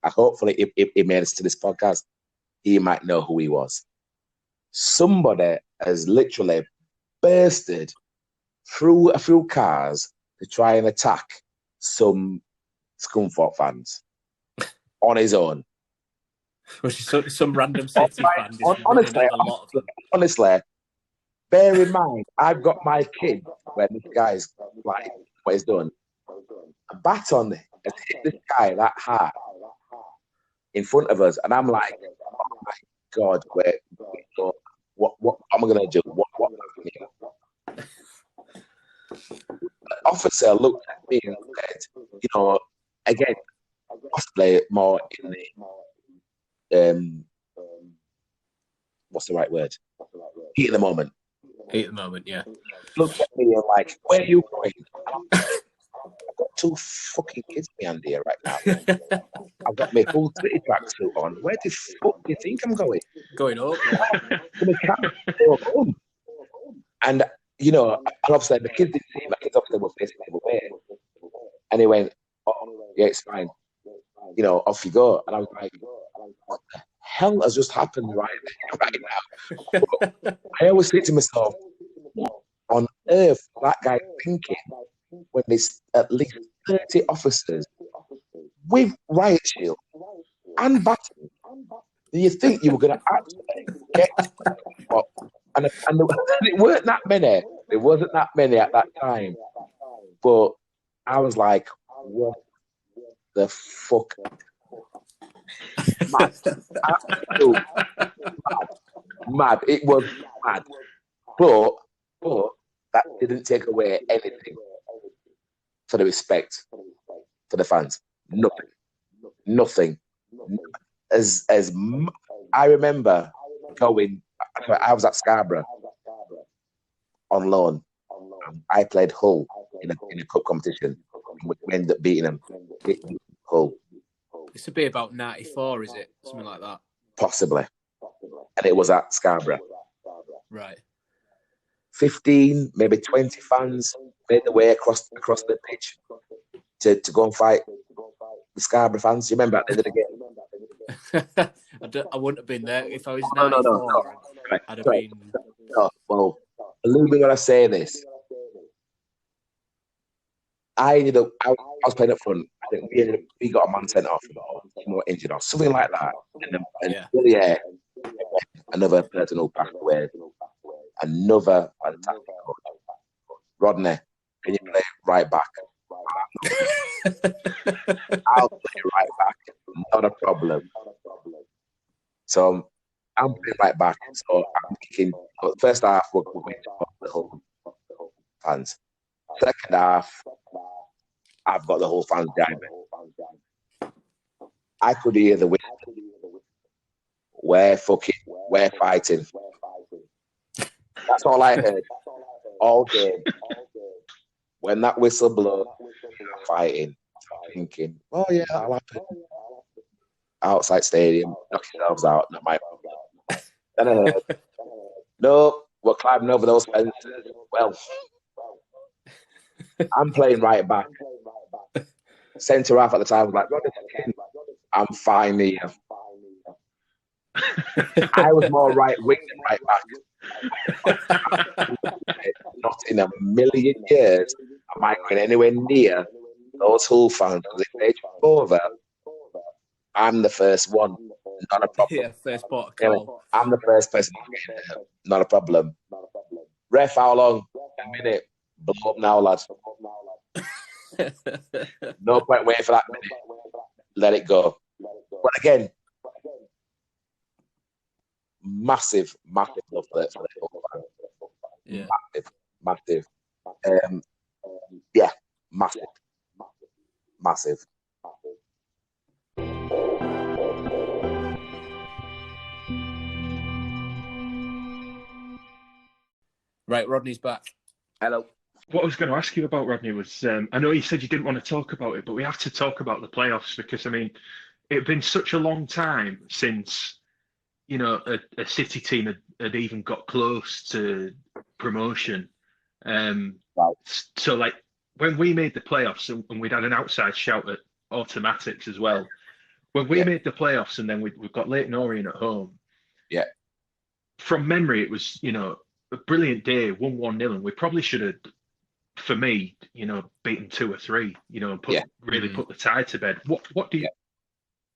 hopefully, if he made it to this podcast, he might know who he was. Somebody has literally bursted through a few cars to try and attack some Scunthorpe fans on his own. Some random city fan. Honestly, bear in mind, I've got my kid when this guy's like, what he's done. A baton has hit this guy that hard in front of us, and I'm like, oh my God, what am I going to do? What am I going to do? The officer looked at me and said, again, possibly more in the, what's the right word? Heat of the moment. Heat of the moment, yeah. Looked at me and like, where are you going? I've got two fucking kids behind here right now. I've got my full city tracksuit on. Where the fuck do you think I'm going? Going home. Home. And, obviously the kids didn't see my kids obviously were facing the other way. And he went, oh, yeah, it's fine. Off you go. And I was like, what the hell has just happened right now? But I always think to myself, what on earth that guy thinking when there's at least 30 officers with riot shield and batons? Do you think you were going to actually get what? And it weren't that many. It wasn't that many at that time. But I was like, what the fuck? Mad. Absolute mad. It was mad. But that didn't take away anything for the respect for the fans. Nothing. As I remember going, I was at Scarborough on loan. I played Hull in a cup competition. We ended up beating them. Hull. This would be about 94, is it? Something like that. Possibly. And it was at Scarborough. Right. 15, maybe 20 fans made their way across the pitch to go and fight the Scarborough fans. You remember at the end of the game? I wouldn't have been there if I was 94. No. I'd have been. No, well, believe me when I say this. I was playing up front. I think we got a man sent off, more injured or something like that. And another person who passed away. Another fantastic coach. Rodney, can you play right back? I'll play right back. Not a problem. So I'm playing right back. So I'm kicking. First half, we're going to the whole fans. Second half, I've got the whole fans behind me. I could hear the wind. We're fighting. That's all I heard. all game. When that whistle blows, fighting, thinking, oh yeah, that'll happen. Outside stadium, knock yourselves out, not my problem. No, we're climbing over those fences. Well, I'm playing right back. Centre half at the time was like, I'm fine here. I was more right wing than right back. Not in a million years am I going anywhere near those Hull fans, because if they jump over, I'm the first one. Not a problem. Yeah, first port of call. I'm the first person. Not a problem. Ref, how long? A minute. Blow up now, lads. No point waiting for that minute. Let it go. But again, massive love for the Hull fans. Yeah. Massive. Massive. Right, Rodney's back. Hello. What I was going to ask you about, Rodney, was I know you said you didn't want to talk about it, but we have to talk about the playoffs because, I mean, it had been such a long time since, you know, a City team had even got close to promotion. Right. So, like, when we made the playoffs and we'd had an outside shout at automatics as well, when we made the playoffs and then we've got Leyton Orient at home. Yeah. From memory, it was, you know, a brilliant day, 1-1-0, and we probably should have, for me, you know, beaten 2 or 3, you know, and put the tie to bed. What do you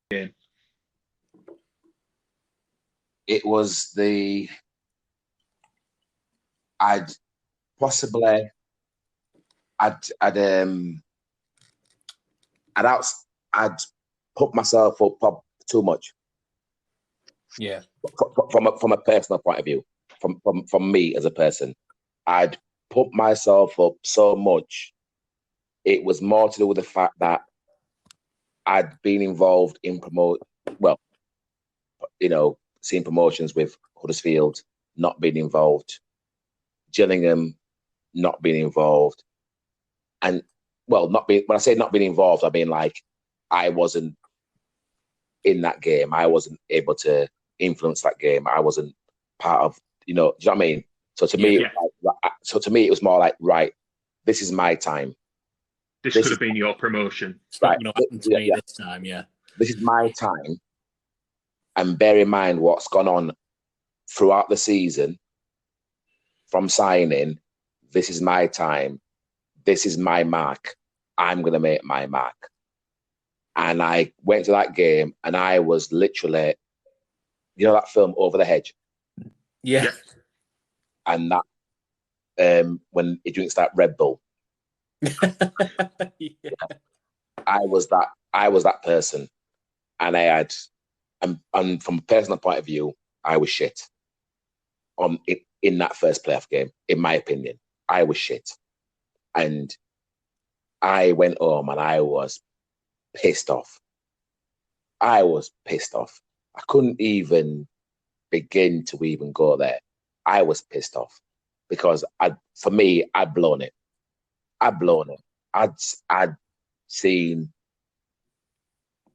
game? It was I'd put myself up too much. Yeah. From a personal point of view, from me as a person, I'd put myself up so much. It was more to do with the fact that I'd been involved in seeing promotions with Huddersfield not being involved, Gillingham not being involved, and when I say not being involved, I mean like I wasn't in that game. I wasn't able to influence that game. I wasn't part of, do you know what I mean? So to me, it was more like, right, this is my time. This could have been your promotion. It's not going to happen to me this time, This is my time. And bear in mind what's gone on throughout the season from signing. This is my time. This is my mark. I'm going to make my mark. And I went to that game and I was literally, you know that film Over the Hedge? Yeah. And that, when he drinks that Red Bull. I was that person. And I had, and from a personal point of view, I was shit in that first playoff game, in my opinion. I was shit. And I went home and I was pissed off. I couldn't even begin to even go there. I was pissed off because I'd blown it. I'd seen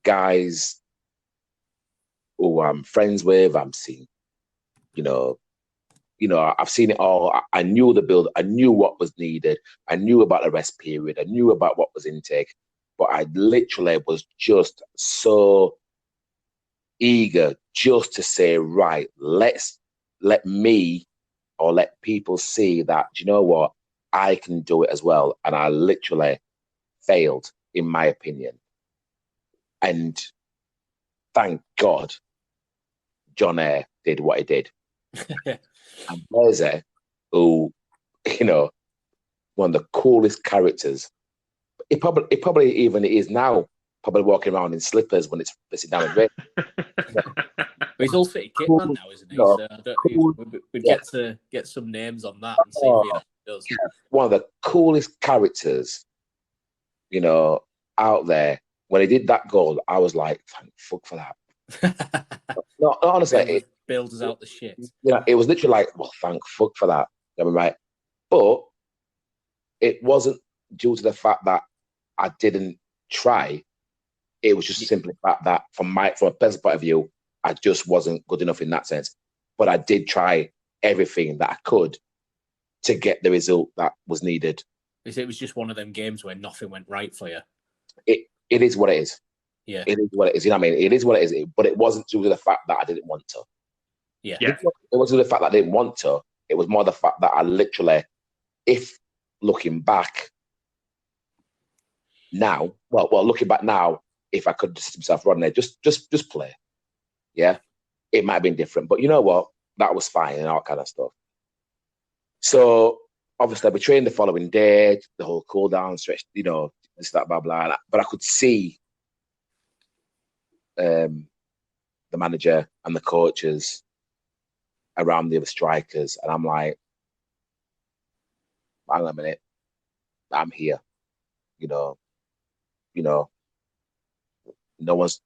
guys who I'm friends with. I've seen it all. I knew the build. I knew what was needed. I knew about the rest period. I knew about what was intake. But I literally was just so eager just to say, right, let people see that, do you know what? I can do it as well. And I literally failed, in my opinion. And thank God John Eyre did what he did. And Blazer, who, one of the coolest characters, it probably even is now, probably walking around in slippers when it's pissing down with rain. But he's all City kit man now, isn't he? So we'd get some names on that and see if he does. Yeah. One of the coolest characters, out there. When he did that goal, I was like, thank fuck for that. No, honestly, builds out the shit. It was literally like, well, thank fuck for that. I mean, right? But it wasn't due to the fact that I didn't try. It was just simply the fact that from a personal point of view, I just wasn't good enough in that sense. But I did try everything that I could to get the result that was needed. It was just one of them games where nothing went right for you. It is what it is. Yeah. It is what it is. You know what I mean? It is what it is. But it wasn't due to the fact that I didn't want to. Yeah. It wasn't due to the fact that I didn't want to. It was more the fact that I literally, if looking back now, looking back now, if I could just myself, Rodney, just play. Yeah. It might have been different. But you know what? That was fine and all kind of stuff. So obviously we trained the following day, the whole cool down stretch, you know, this, that, blah, blah. But I could see the manager and the coaches around the other strikers, and I'm like, hang on a minute, I'm here. You know, no one's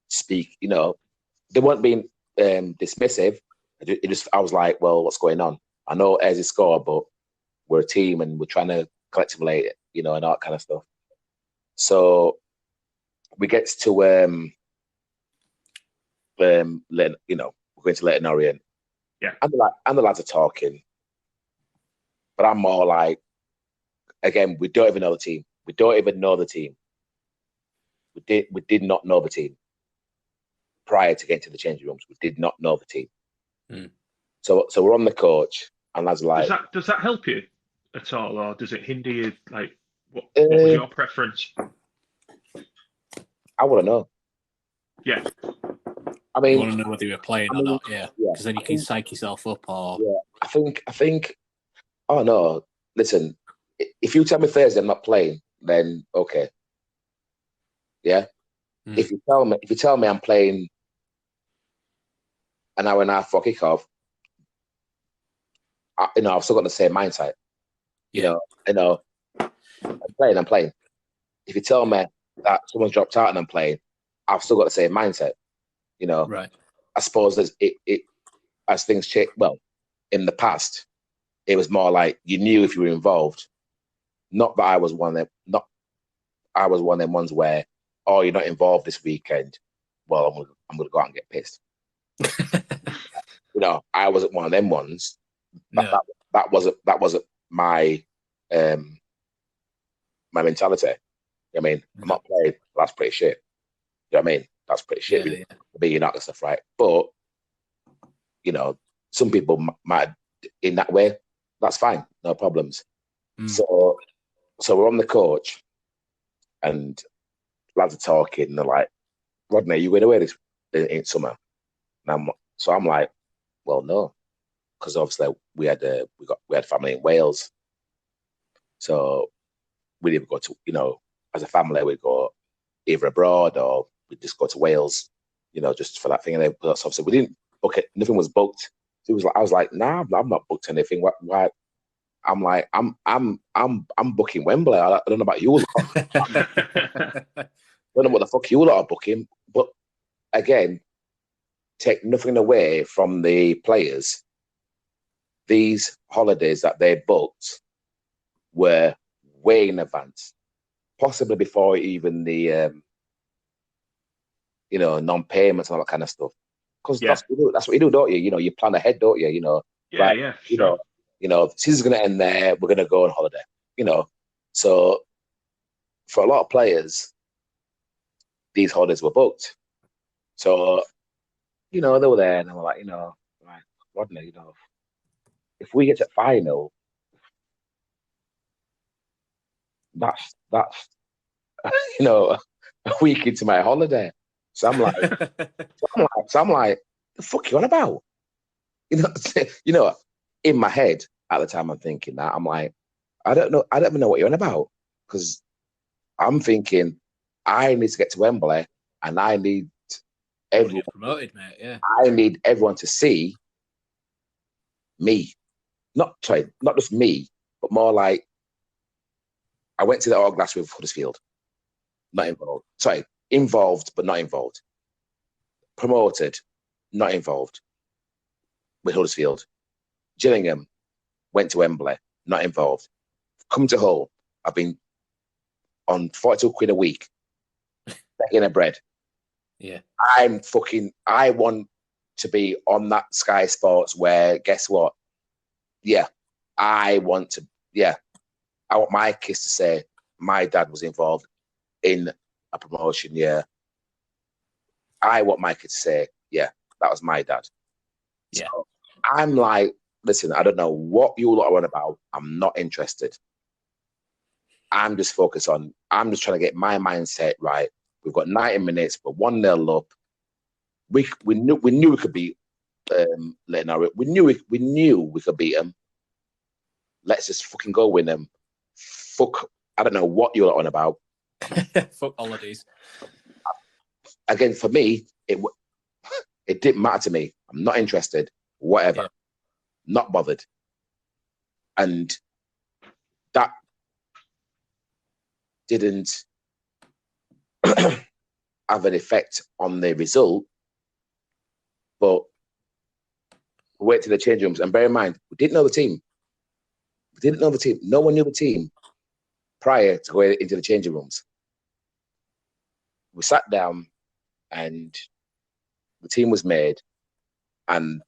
speak. You know, they weren't being dismissive. I was like, well, what's going on? I know as a score, but we're a team and we're trying to collectively, you know, and all that kind of stuff. So we get to you know, we're going to Leighton Orient. Yeah. And the lads are talking. But I'm more like, again, we don't even know the team. We don't even know the team. We did not know the team prior to getting to the changing rooms. We did not know the team. Mm. So we're on the coach, and lads are like, does that help you at all, or does it hinder you? Like, what was your preference? I want to know. Yeah. I mean, you want to know whether you're playing or not, yeah. Because then you can psych yourself up, or I think. Oh no! Listen, if you tell me Thursday I'm not playing, then okay. Yeah. Mm. If you tell me I'm playing an hour and a half for kickoff, you know, I've still got the same mindset. Yeah. You know, I'm playing. If you tell me that someone's dropped out and I'm playing, I've still got the same mindset. You know, right. I suppose as things change. Well, in the past, it was more like you knew if you were involved. Not that I was one of them. Not I was one of them ones where, oh, you're not involved this weekend. Well, I'm gonna go out and get pissed. You know, I wasn't one of them ones. No. That wasn't my my mentality. I mean, I'm not playing. That's pretty shit. You know what I mean? That's pretty shit. Yeah. Being that stuff, right? But you know, some people might in that way. That's fine, no problems. Mm. So we're on the coach, and lads are talking. And they're like, "Rodney, you going away this in summer?" And I'm like, "Well, no," because obviously we had family in Wales, so we'd either go to, you know, as a family we'd go either abroad or we'd just go to Wales, you know, just for that thing. And then obviously we didn't book it. Nothing was booked. So it was like I was like, "Nah, I'm not booked anything." Why? I'm like, I'm booking Wembley. I don't know about you. I don't know what the fuck you lot are booking. But again, take nothing away from the players. These holidays that they booked were way in advance, possibly before even the you know, non-payments and all that kind of stuff. Because that's what you do, don't you? You know, you plan ahead, don't you? You know, Sure. You know, the season's going to end there. We're going to go on holiday. You know, so for a lot of players, these holidays were booked. So, you know, they were there, and they were like, you know, like, Rodney, you know, if we get to final, that's you know, a week into my holiday. So I'm like, the fuck you on about? You know, in my head at the time I'm thinking that I'm like, I don't even know what you're on about, because I'm thinking I need to get to Wembley and I need everyone get promoted, mate. Yeah. I need everyone to see me. Not just me, but more like I went to the Hourglass with Huddersfield. Not involved. Sorry, involved but not involved. Promoted, not involved with Huddersfield. Gillingham went to Wembley, not involved. Come to Hull, I've been on 42 quid a week, begging a bread. Yeah. I want to be on that Sky Sports where, guess what? Yeah, I want my kids to say my dad was involved in a promotion. Yeah, I want my kids to say, yeah, that was my dad. Yeah. So I'm like, listen, I don't know what you lot are on about. I'm not interested. I'm just focused on, I'm just trying to get my mindset right. We've got 90 minutes, we're 1-0 up. We knew we could beat Leighton Orient. We knew we could beat them. Let's just fucking go win them. Fuck, I don't know what you're on about. Fuck holidays. Again, for me, it didn't matter to me. I'm not interested. Whatever. Yeah. Not bothered. And that didn't have an effect on the result. But we went to the change rooms, and bear in mind, we didn't know the team. No one knew the team prior to going into the changing rooms. We sat down, and the team was made, and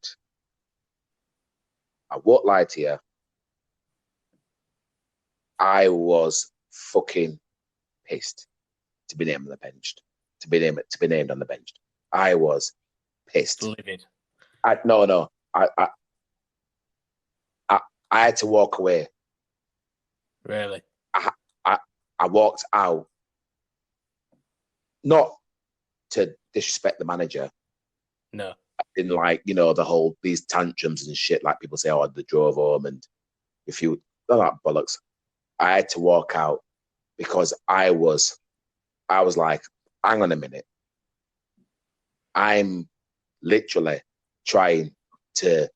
I won't lie to you, I was fucking pissed to be named on the bench. To be named on the bench. I was pissed. Livid. No. I had to walk away. Really? I walked out, not to disrespect the manager. No. I didn't like, the whole, these tantrums and shit, like people say, oh, they drove home and none of that bollocks. I had to walk out because I was like, hang on a minute. I'm literally trying to,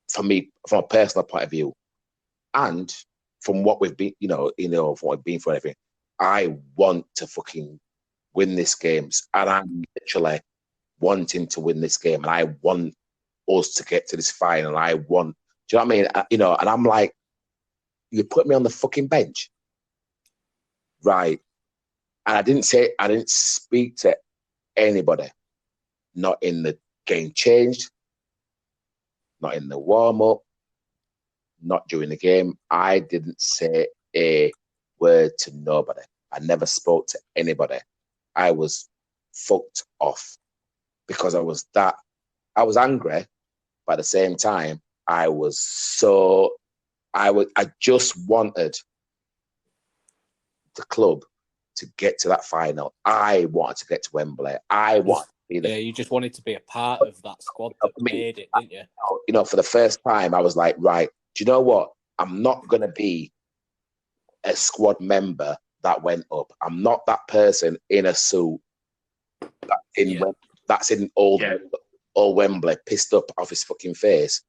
from a personal point of view, and from what we've been, from what we've been through and everything, I want to fucking win this game. And I'm literally wanting to win this game. And I want us to get to this final. Do you know what I mean? And I'm like, you put me on the fucking bench. Right. And I didn't speak to anybody. Not in the game changed, not in the warm-up, not during the game. I didn't say a word to nobody. I never spoke to anybody. I was fucked off because I was angry, but at the same time, I just wanted the club to get to that final. I wanted to get to Wembley. You just wanted to be a part of that squad that made it, didn't you? For the first time, I was like, right, do you know what? I'm not going to be a squad member that went up. I'm not that person in a suit that's in old Wembley, pissed up off his fucking face.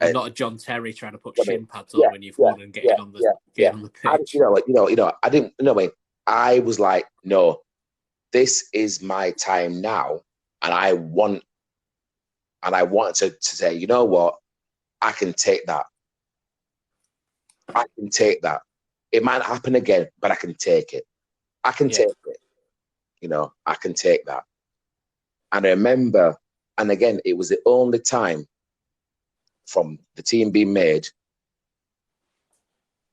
I'm not a John Terry trying to put shin pads on when you've won and getting on the pitch. I didn't know. I was like, no, this is my time now, and I wanted to say, you know what, I can take that. It might happen again, but I can take it. I can take it. I can take that. And I remember, and again, it was the only time from the team being made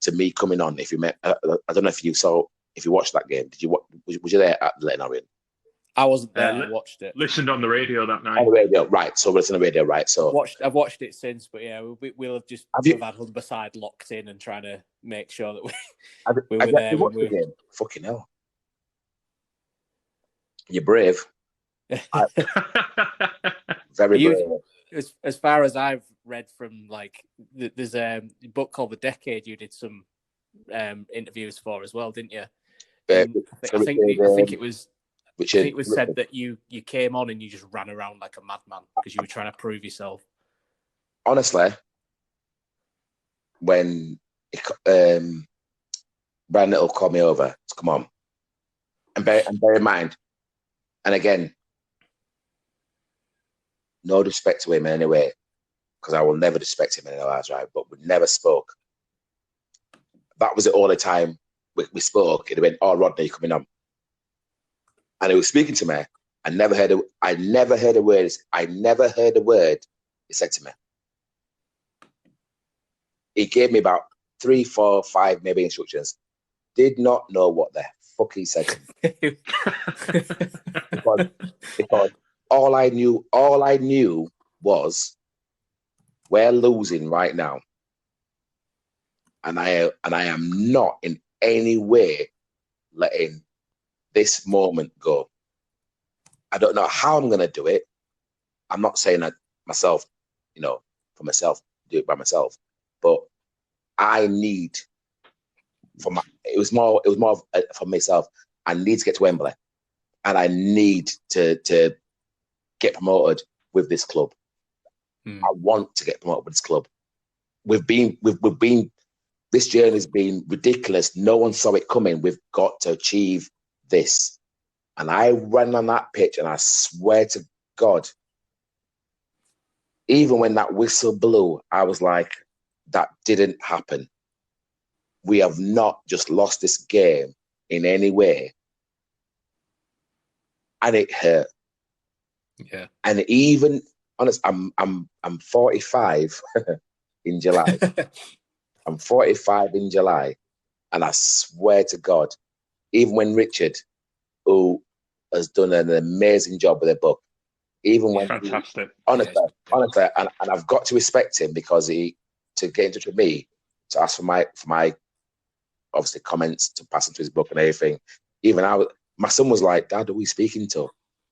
to me coming on. If you met, I don't know if you watched that game. Was you there at Leighton Orient? I wasn't there. I watched it. Listened on the radio that night. On the radio, right? So listen on the radio, right? So I've watched it since, but yeah, we'll have just we've had Humberside locked in and trying to make sure that we were there. The game? Fucking hell, you're brave. Very brave. As far as I've read from, there's a book called The Decade you did some interviews for as well, didn't you? I think it was said that you came on and you just ran around like a madman because you were trying to prove yourself. Honestly, when Brian Little called me over to come on, and bear in mind, and again, no disrespect to him in any way, because I will never disrespect him in any way, right? But we never spoke. that was the only time we spoke. It went, "Oh, Rodney, coming on," and he was speaking to me. I never heard a word. I never heard a word he said to me. He gave me about 3, 4, 5 maybe instructions. Did not know what the fuck he said to me. because all I knew was we're losing right now. And I am not in any way letting this moment go. I don't know how I'm gonna do it. I'm not saying that myself, for myself, do it by myself. But I need it was more for myself. I need to get to Wembley, and I need to get promoted with this club. I want to get promoted with this club. We've been this journey has been ridiculous. No one saw it coming. We've got to achieve this. And I ran on that pitch, and I swear to God, even when that whistle blew, I was like, that didn't happen. We have not just lost this game in any way. And it hurt. Yeah. And even honest, I'm 45 in July. I'm 45 in July. And I swear to God, even when Richard, who has done an amazing job with the book, even when fantastic. Honestly, and I've got to respect him because to get in touch with me, to ask for my obviously comments, to pass into his book and everything. Even my son was like, "Dad, who are we speaking to?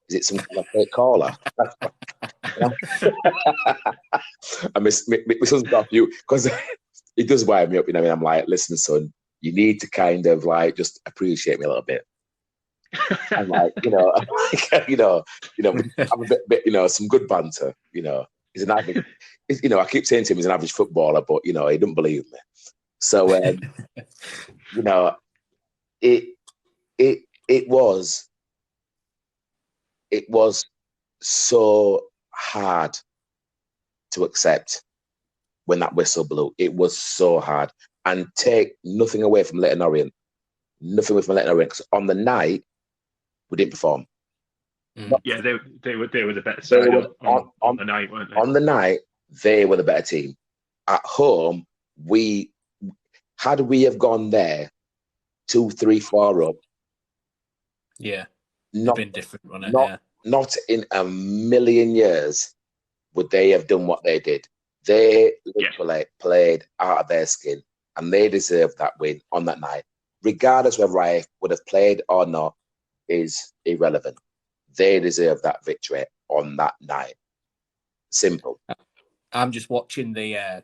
Is it some kind of fake caller?" And my son's got you because he does wind me up. You know, what I mean, I'm like, "Listen, son, you need to kind of like just appreciate me a little bit." I'm like, have a bit, some good banter. He's an average. I keep saying to him he's an average footballer, but he doesn't believe me. So, it was so hard to accept when that whistle blew. It was so hard, and take nothing away from Leyton Orient. Nothing away from Leyton Orient, because on the night we didn't perform. Yeah, they were the better side on the night, weren't they? On the night, they were the better team. At home, had we have gone there 2, 3, 4 up. Yeah, not been different on it. Not in a million years would they have done what they did. They literally played out of their skin, and they deserved that win on that night. Regardless whether I would have played or not is irrelevant. They deserve that victory on that night. Simple. I'm just watching the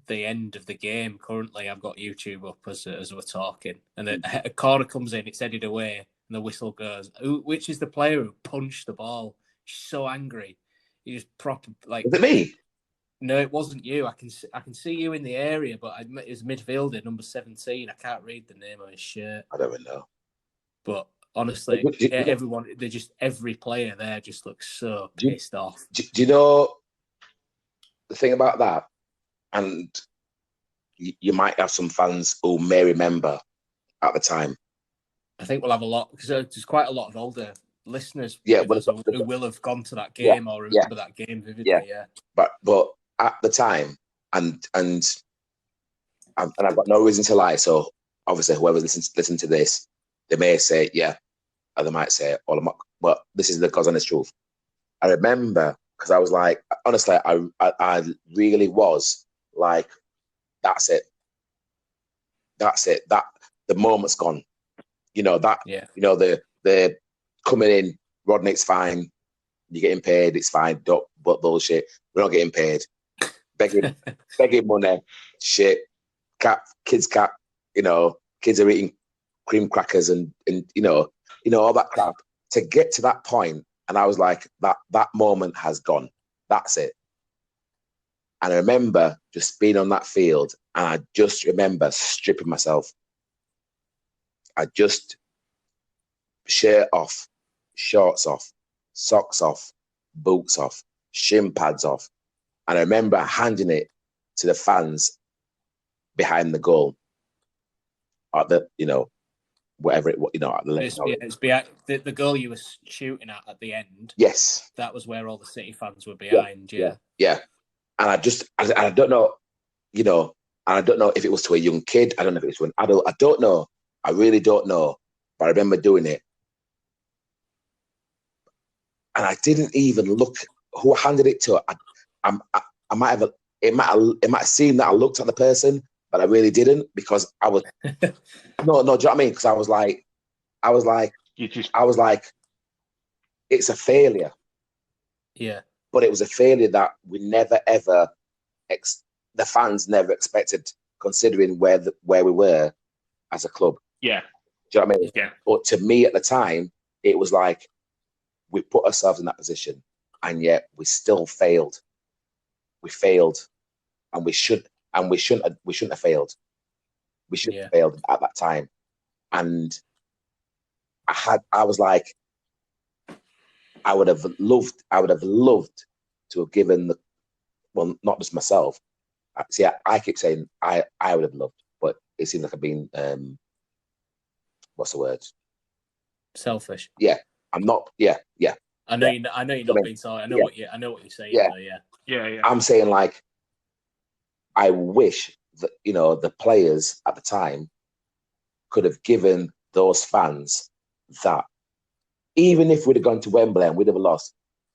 end of the game currently. I've got YouTube up as we're talking, and a corner comes in, it's headed away, and the whistle goes. Which is the player who punched the ball? He's so angry. He just proper like. Was it me? No, it wasn't you. I can see you in the area, but it was midfielder number 17. I can't read the name of his shirt. I don't even know. But honestly, every player there just looks so pissed off. Do you know the thing about that? And you might have some fans who may remember at the time. I think we'll have a lot, because there's quite a lot of older listeners who will have gone to that game or remember that game vividly. Yeah. But at the time, and I've got no reason to lie. So obviously, whoever listen to this, they may say or they might say, but this is the God's honest truth. I remember, because I was like, honestly, I really was like, that's it. That the moment's gone. They're coming in. Rodney's fine. You're getting paid. It's fine. But bullshit. We're not getting paid. Begging money. Shit. Kids. Kids are eating cream crackers and all that crap. To get to that point, and I was like, that moment has gone. That's it. And I remember just being on that field, and I just remember stripping myself. I just shirt off, shorts off, socks off, boots off, shin pads off. And I remember handing it to the fans behind the goal. at the, whatever it, at the It's, yeah, it's behind the goal you were shooting at the end. Yes, that was where all the City fans were yeah, behind. yeah. And I don't know, and I don't know if it was to a young kid. I don't know if it was to an adult. I don't know. I really don't know. But I remember doing it, and I didn't even look who I handed it to. I might have. It might seem that I looked at the person, but I really didn't, because I was no. Do you know what I mean? Because I was like, it's a failure. Yeah. But it was a failure that we never ever, the fans never expected, considering where we were as a club. Yeah. Do you know what I mean? Yeah. But to me at the time, it was like we put ourselves in that position, and yet we still failed. We failed, and we shouldn't have failed. We shouldn't have failed at that time. And I was like, I would have loved to have given not just myself. See, I keep saying I would have loved, but it seems like I've been what's the word? Selfish. Yeah, I'm not. Yeah. I know you're not being selfish. I know what you're saying. Yeah. Yeah. I'm saying, like, I wish that the players at the time could have given those fans that. Even if we'd have gone to Wembley and we'd have lost,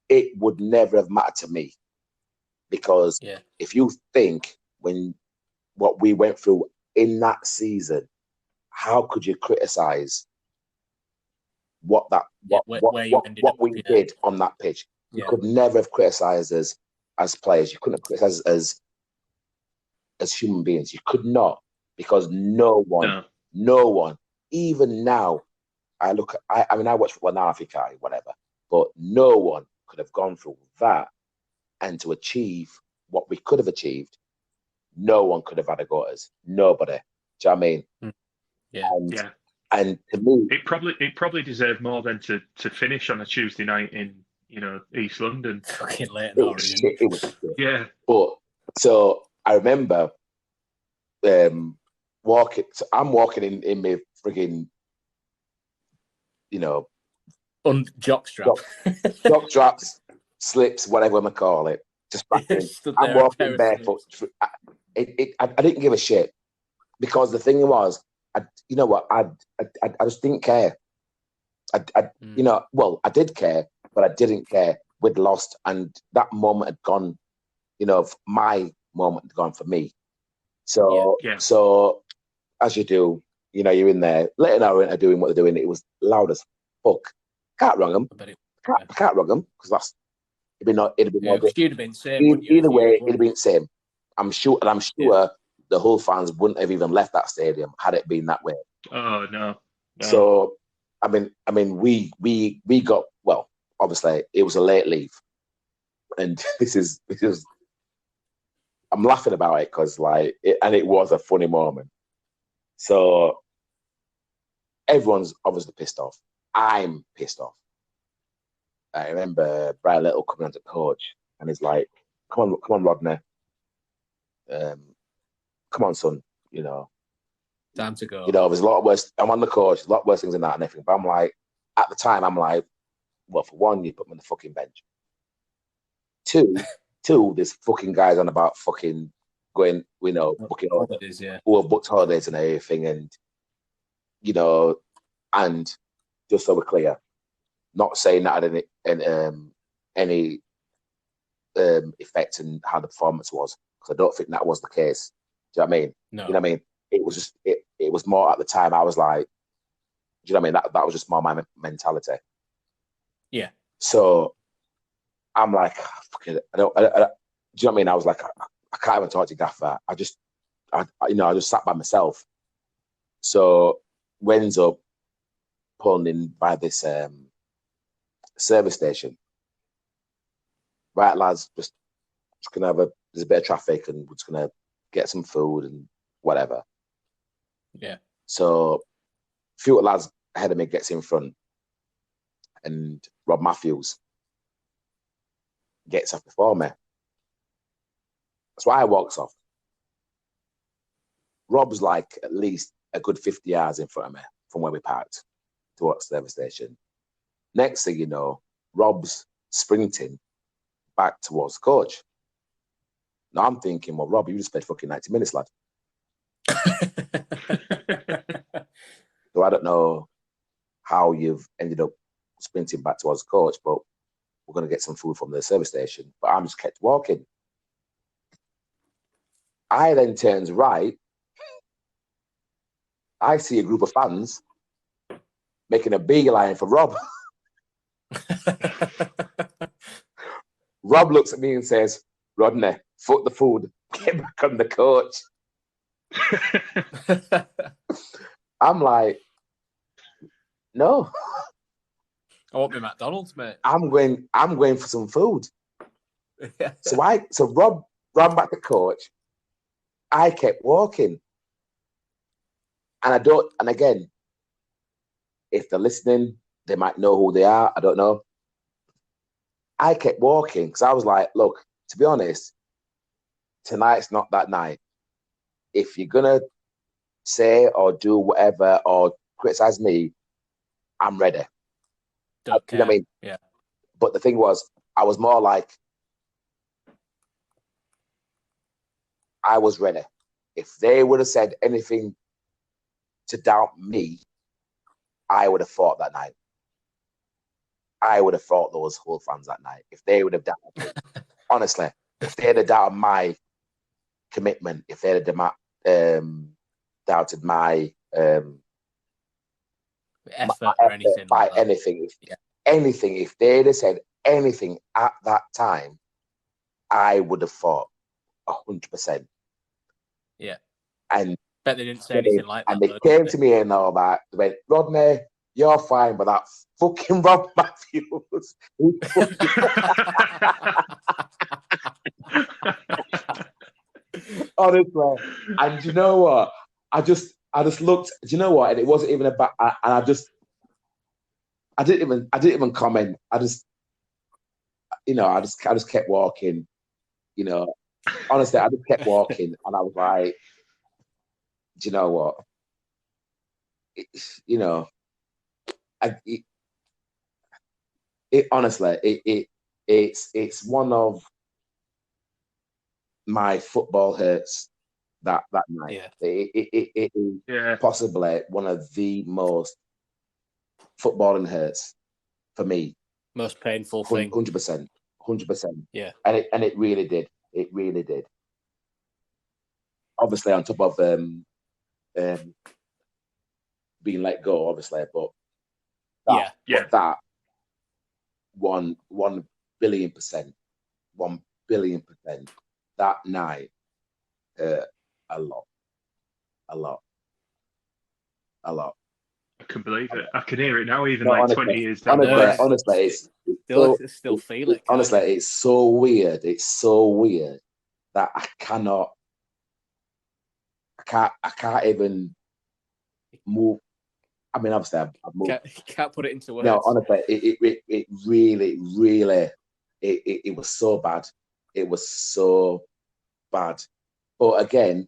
it would never have mattered to me, because if you think what we went through in that season, how could you criticize what we did on that pitch? You could never have criticized us as players. You couldn't have criticized us as human beings. You could not, because no one, even now, I watch football now, I think whatever, but no one could have gone through that, and to achieve what we could have achieved, no one could have had a go at us. Nobody. Do you know what I mean? Yeah. And to me, it probably deserved more than to finish on a Tuesday night in East London. Fucking late in Oregon. It was shit. Yeah. But so I remember walking. So I'm walking in my frigging, jockstrap. Jock straps, slips, whatever I'm gonna call it. Just back in. I'm walking barefoot. I didn't give a shit, because the thing was, I just didn't care. I did care, but I didn't care. We'd lost, and that moment had gone. My moment had gone for me. So, as you do, you're in there, letting our are doing what they're doing. It was loud as fuck. Can't wrong them. Can't wrong them, because it'd be more. You'd have been same. Either way, it'd have been the same. I'm sure the Hull fans wouldn't have even left that stadium had it been that way. Oh no. So, I mean, we got, well, obviously it was a late leave, and this is I'm laughing about it because it was a funny moment. So everyone's obviously pissed off. I'm pissed off. I remember Brian Little coming on to coach, and he's like, "Come on, Rodney. Come on, son. Time to go. There's a lot worse. I'm on the coach. A lot worse things than that and everything." But I'm like, at the time, I'm like, well, for one, you put me on the fucking bench. Two, there's fucking guys on about fucking going, booking holidays, who have booked holidays and everything, and and just so we're clear, not saying that had any effect in how the performance was, because I don't think that was the case. Do you know what I mean? No. You know what I mean? It was just it was more at the time. I was like, do you know what I mean? That was just more my mentality. Yeah. So I'm like, fuck it. Do you know what I mean? I was like, I can't even talk to Gaffer. I just sat by myself. So we ends up pulling in by this service station. Right, lads, just gonna there's a bit of traffic, and we're just gonna get some food and whatever. Yeah. So a few lads ahead of me gets in front, and Rob Matthews gets off before me. That's why I walks off. Rob's like at least a good 50 yards in front of me from where we parked towards the service station. Next thing you know, Rob's sprinting back towards the coach. Now I'm thinking, well, Rob, you just played fucking 90 minutes, lad. So I don't know how you've ended up sprinting back towards the coach, but we're going to get some food from the service station. But I'm just kept walking. I then turns right. I see a group of fans making a beeline for Rob. Rob looks at me and says, Rodney, foot the food, get back on the coach. I'm like, no. I want me McDonald's, mate. I'm going for some food. So Rob ran back to coach. I kept walking. And again, if they're listening, they might know who they are. I don't know. I kept walking because I was like, look, to be honest, tonight's not that night. If you're going to say or do whatever or criticize me, I'm ready. Don't care. You know what I mean? Yeah. But the thing was, I was more like, I was ready. If they would have said anything to doubt me, I would have fought that night. I would have fought those Hull fans that night. If they would have doubted me. Honestly, if they'd have doubted my commitment, if they'd have doubted my effort or anything by like that. anything, if they'd have said anything at that time, I would have fought 100%. Yeah. And bet they didn't say anything like that. And they came to me and all that. They went, Rodney, you're fine, but that fucking Rob Matthews. Honestly. And you know what? I just looked. Do you know what? And it wasn't even about. And I didn't even comment. I just kept walking. You know, honestly, I just kept walking, and I was like, do you know what? It's one of my football hurts that night. Yeah. It is possibly one of the most footballing hurts for me. Most painful thing. 100%. Yeah. And it really did. It really did. Obviously, on top of being let go, obviously, but that 1 billion%, 1 billion%, that night hurt a lot. I can believe it. I can hear it now, even honestly, 20 years down. Honestly, still feel it. Honestly, it's so weird. It's so weird that I can't even move. I mean, obviously, I've moved. Can't put it into words. No, honestly, it really, it was so bad. It was so bad. But again,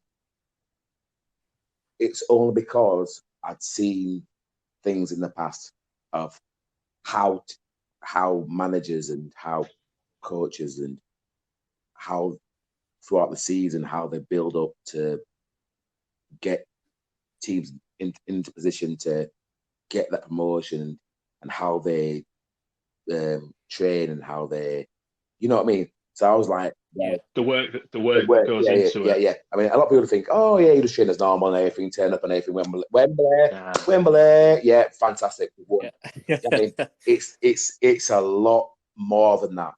it's only because I'd seen things in the past of how managers and how coaches and how throughout the season, how they build up to get teams into position to get that promotion, and how they train and how they, you know what I mean? So I was like, the work that goes into it. Yeah. I mean, a lot of people think, oh yeah, you just train as normal and everything, turn up and everything. Wembley, yeah, fantastic. Yeah. I mean, it's a lot more than that.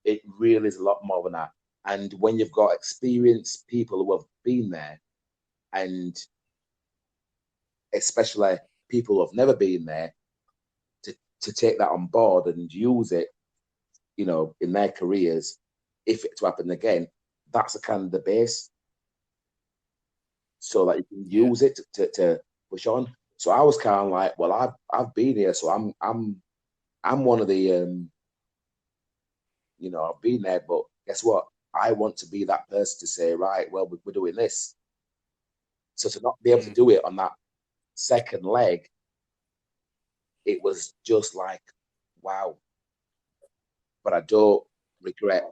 It really is a lot more than that. And when you've got experienced people who have been there, and especially people who have never been there, to take that on board and use it, you know, in their careers, if it to happen again, that's a kind of the base, so that you can use it to push on. So I was kind of like, well, I've been here, so I'm one of the, you know, I've been there, but guess what? I want to be that person to say, right, well, we're doing this. So to not be able to do it on that second leg, it was just like, wow. But I don't regret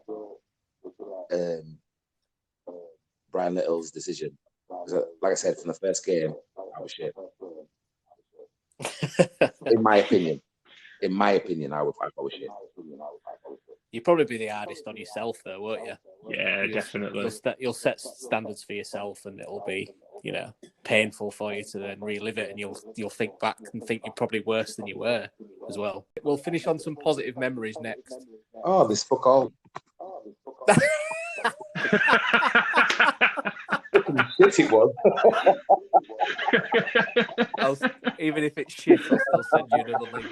Brian Little's decision. Like I said, from the first game, I was shit. In my opinion, I was shit. You'd probably be the hardest on yourself, though, won't you? Yeah, definitely. You'll set standards for yourself, and it'll be, painful for you to then relive it, and you'll think back and think you're probably worse than you were as well. We'll finish on some positive memories next. Oh, this fuck all. Shit, it was. Even if it's shit, I'll still send you another link.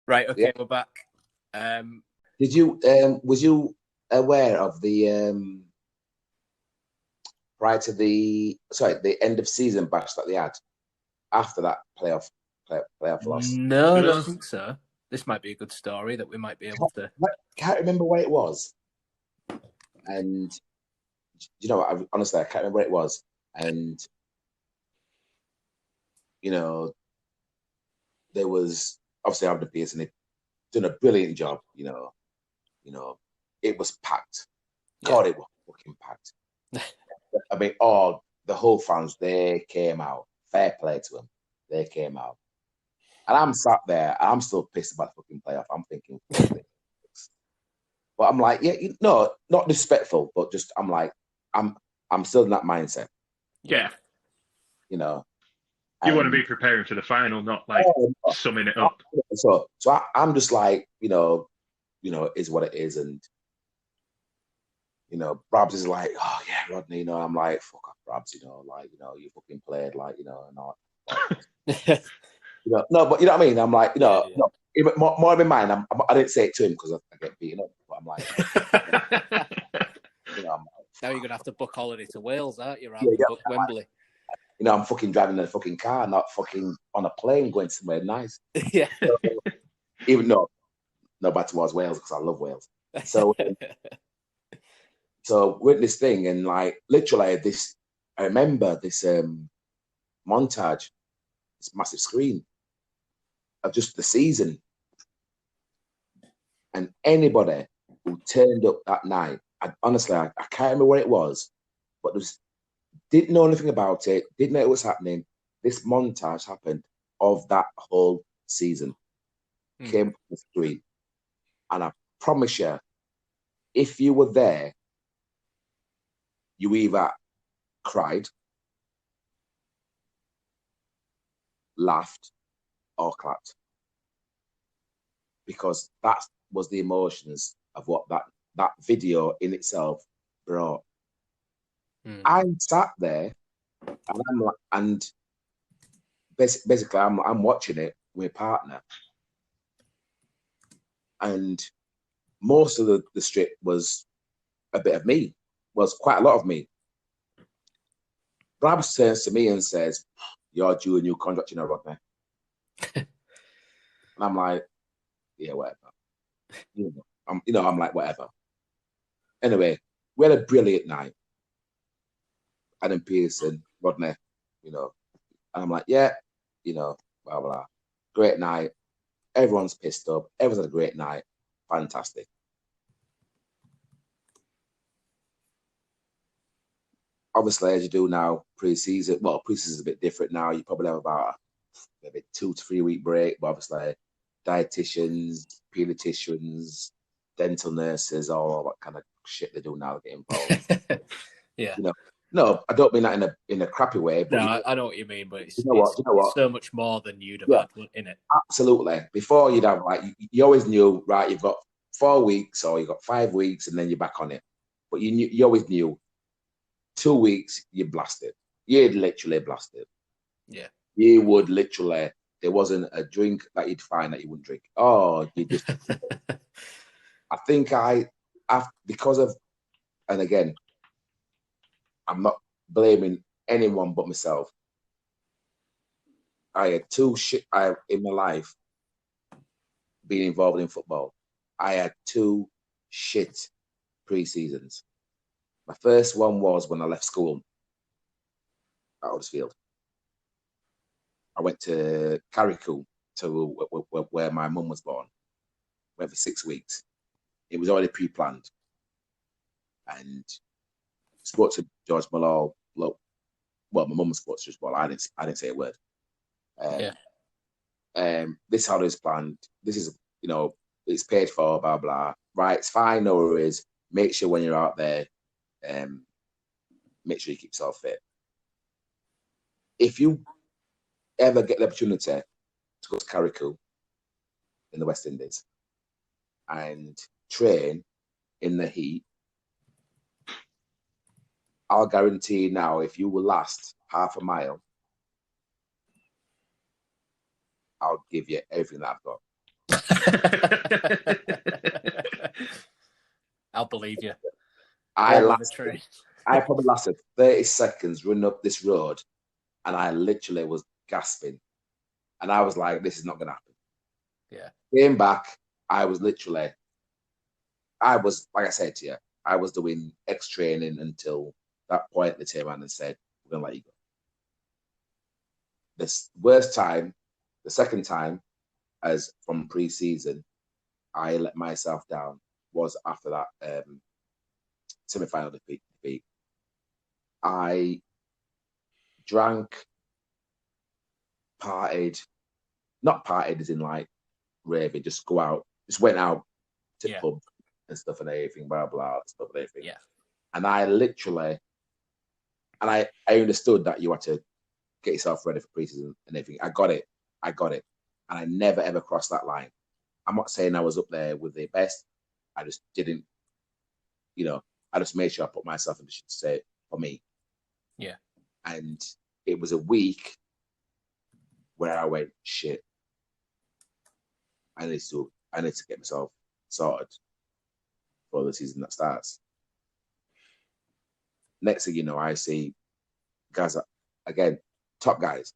Right, okay, We're back. Did you was you aware of the prior to the end of season bash that they had after that playoff loss? No, I don't think so. This might be a good story that we might be able to. I can't remember where it was, and honestly, I can't remember where it was, and there was obviously Abner Pearson had done a brilliant job. It was packed. God, it was fucking packed. I mean, the whole fans, they came out. Fair play to them. They came out. And I'm sat there, I'm still pissed about the fucking playoff. I'm thinking, but I'm like, not disrespectful, but just I'm like, I'm still in that mindset. Yeah. You want to be preparing for the final, not like summing it up. So I'm just like, is what it is, and Brabs is like, oh yeah, Rodney, I'm like, fuck off, Brabs, you fucking played, like, and all. No, but you know what I mean. I'm like, even more in mind. I didn't say it to him because I get beaten up, but I'm like, now you're gonna have to book holiday to Wales, aren't you? Book Wembley. I'm fucking driving in a fucking car, not fucking on a plane going somewhere nice. Yeah. Even no bad towards Wales because I love Wales. So, with this thing and like literally I remember this montage, this massive screen of just the season, and anybody who turned up that night, I can't remember where it was, but didn't know anything about it, didn't know it was happening. This montage happened of that whole season. Came from the screen. And I promise you, if you were there, you either cried, laughed, or clapped. Because that was the emotions of what that video in itself brought. I sat there, and basically I'm watching it with a partner, and most of the strip was a bit of me, was quite a lot of me. Brabs turns to me and says, "You're due a new contract, Rodney." And I'm like, yeah, whatever. I'm like, whatever. Anyway, we had a brilliant night. Adam Pearson, Rodney, and I'm like, yeah, blah, blah. Great night. Everyone's pissed up. Everyone's had a great night. Fantastic. Obviously, as you do now, pre-season, well, pre-season's a bit different now. You probably have about maybe 2 to 3 week break, but obviously dietitians, pediatricians, dental nurses, all that kind of shit they do now get involved. Yeah. No, I don't mean that in a crappy way. But no, I know what you mean, but it's so much more than you'd have had in it. Absolutely. Before you'd have you always knew, right? You've got 4 weeks or you've got 5 weeks, and then you're back on it. But you always knew 2 weeks you're blasted. You'd literally blasted. Yeah. You would literally. There wasn't a drink that you'd find that you wouldn't drink. Oh, you just. I think because of, and again, I'm not blaming anyone but myself. I had 2 shit in my life being involved in football. I had 2 shit pre-seasons. My first one was when I left school at Huddersfield. I went to Carrickou, to where my mum was born. Went for 6 weeks. It was already pre-planned. And spoke to George Mallow. Look, well, my mum was sports as well. I didn't say a word. This is how it's planned. This is, it's paid for, blah, blah. Right, it's fine, no worries. Make sure when you're out there, make sure you keep yourself fit. If you ever get the opportunity to go to Carrickou in the West Indies and train in the heat, I'll guarantee now, if you will last half a mile, I'll give you everything that I've got. I'll believe you. I probably lasted 30 seconds running up this road, and I literally was gasping. And I was like, this is not going to happen. Yeah. Came back, I was, like I said to you, I was doing X training until that point they came around and said, we're going to let you go. This worst time, the second time, as from pre-season, I let myself down, was after that semi-final defeat. I drank, partied, not partied as in like raving, just go out, just went out to pub and stuff and everything, blah, blah, stuff and everything. Yeah. And I literally, and I understood that you had to get yourself ready for pre-season and everything. I got it. And I never, ever crossed that line. I'm not saying I was up there with the best. I just didn't, I just made sure I put myself in the shit to say it for me. Yeah. And it was a week where I went, shit, I need to get myself sorted for the season that starts. Next thing you know, I see guys, again, top guys,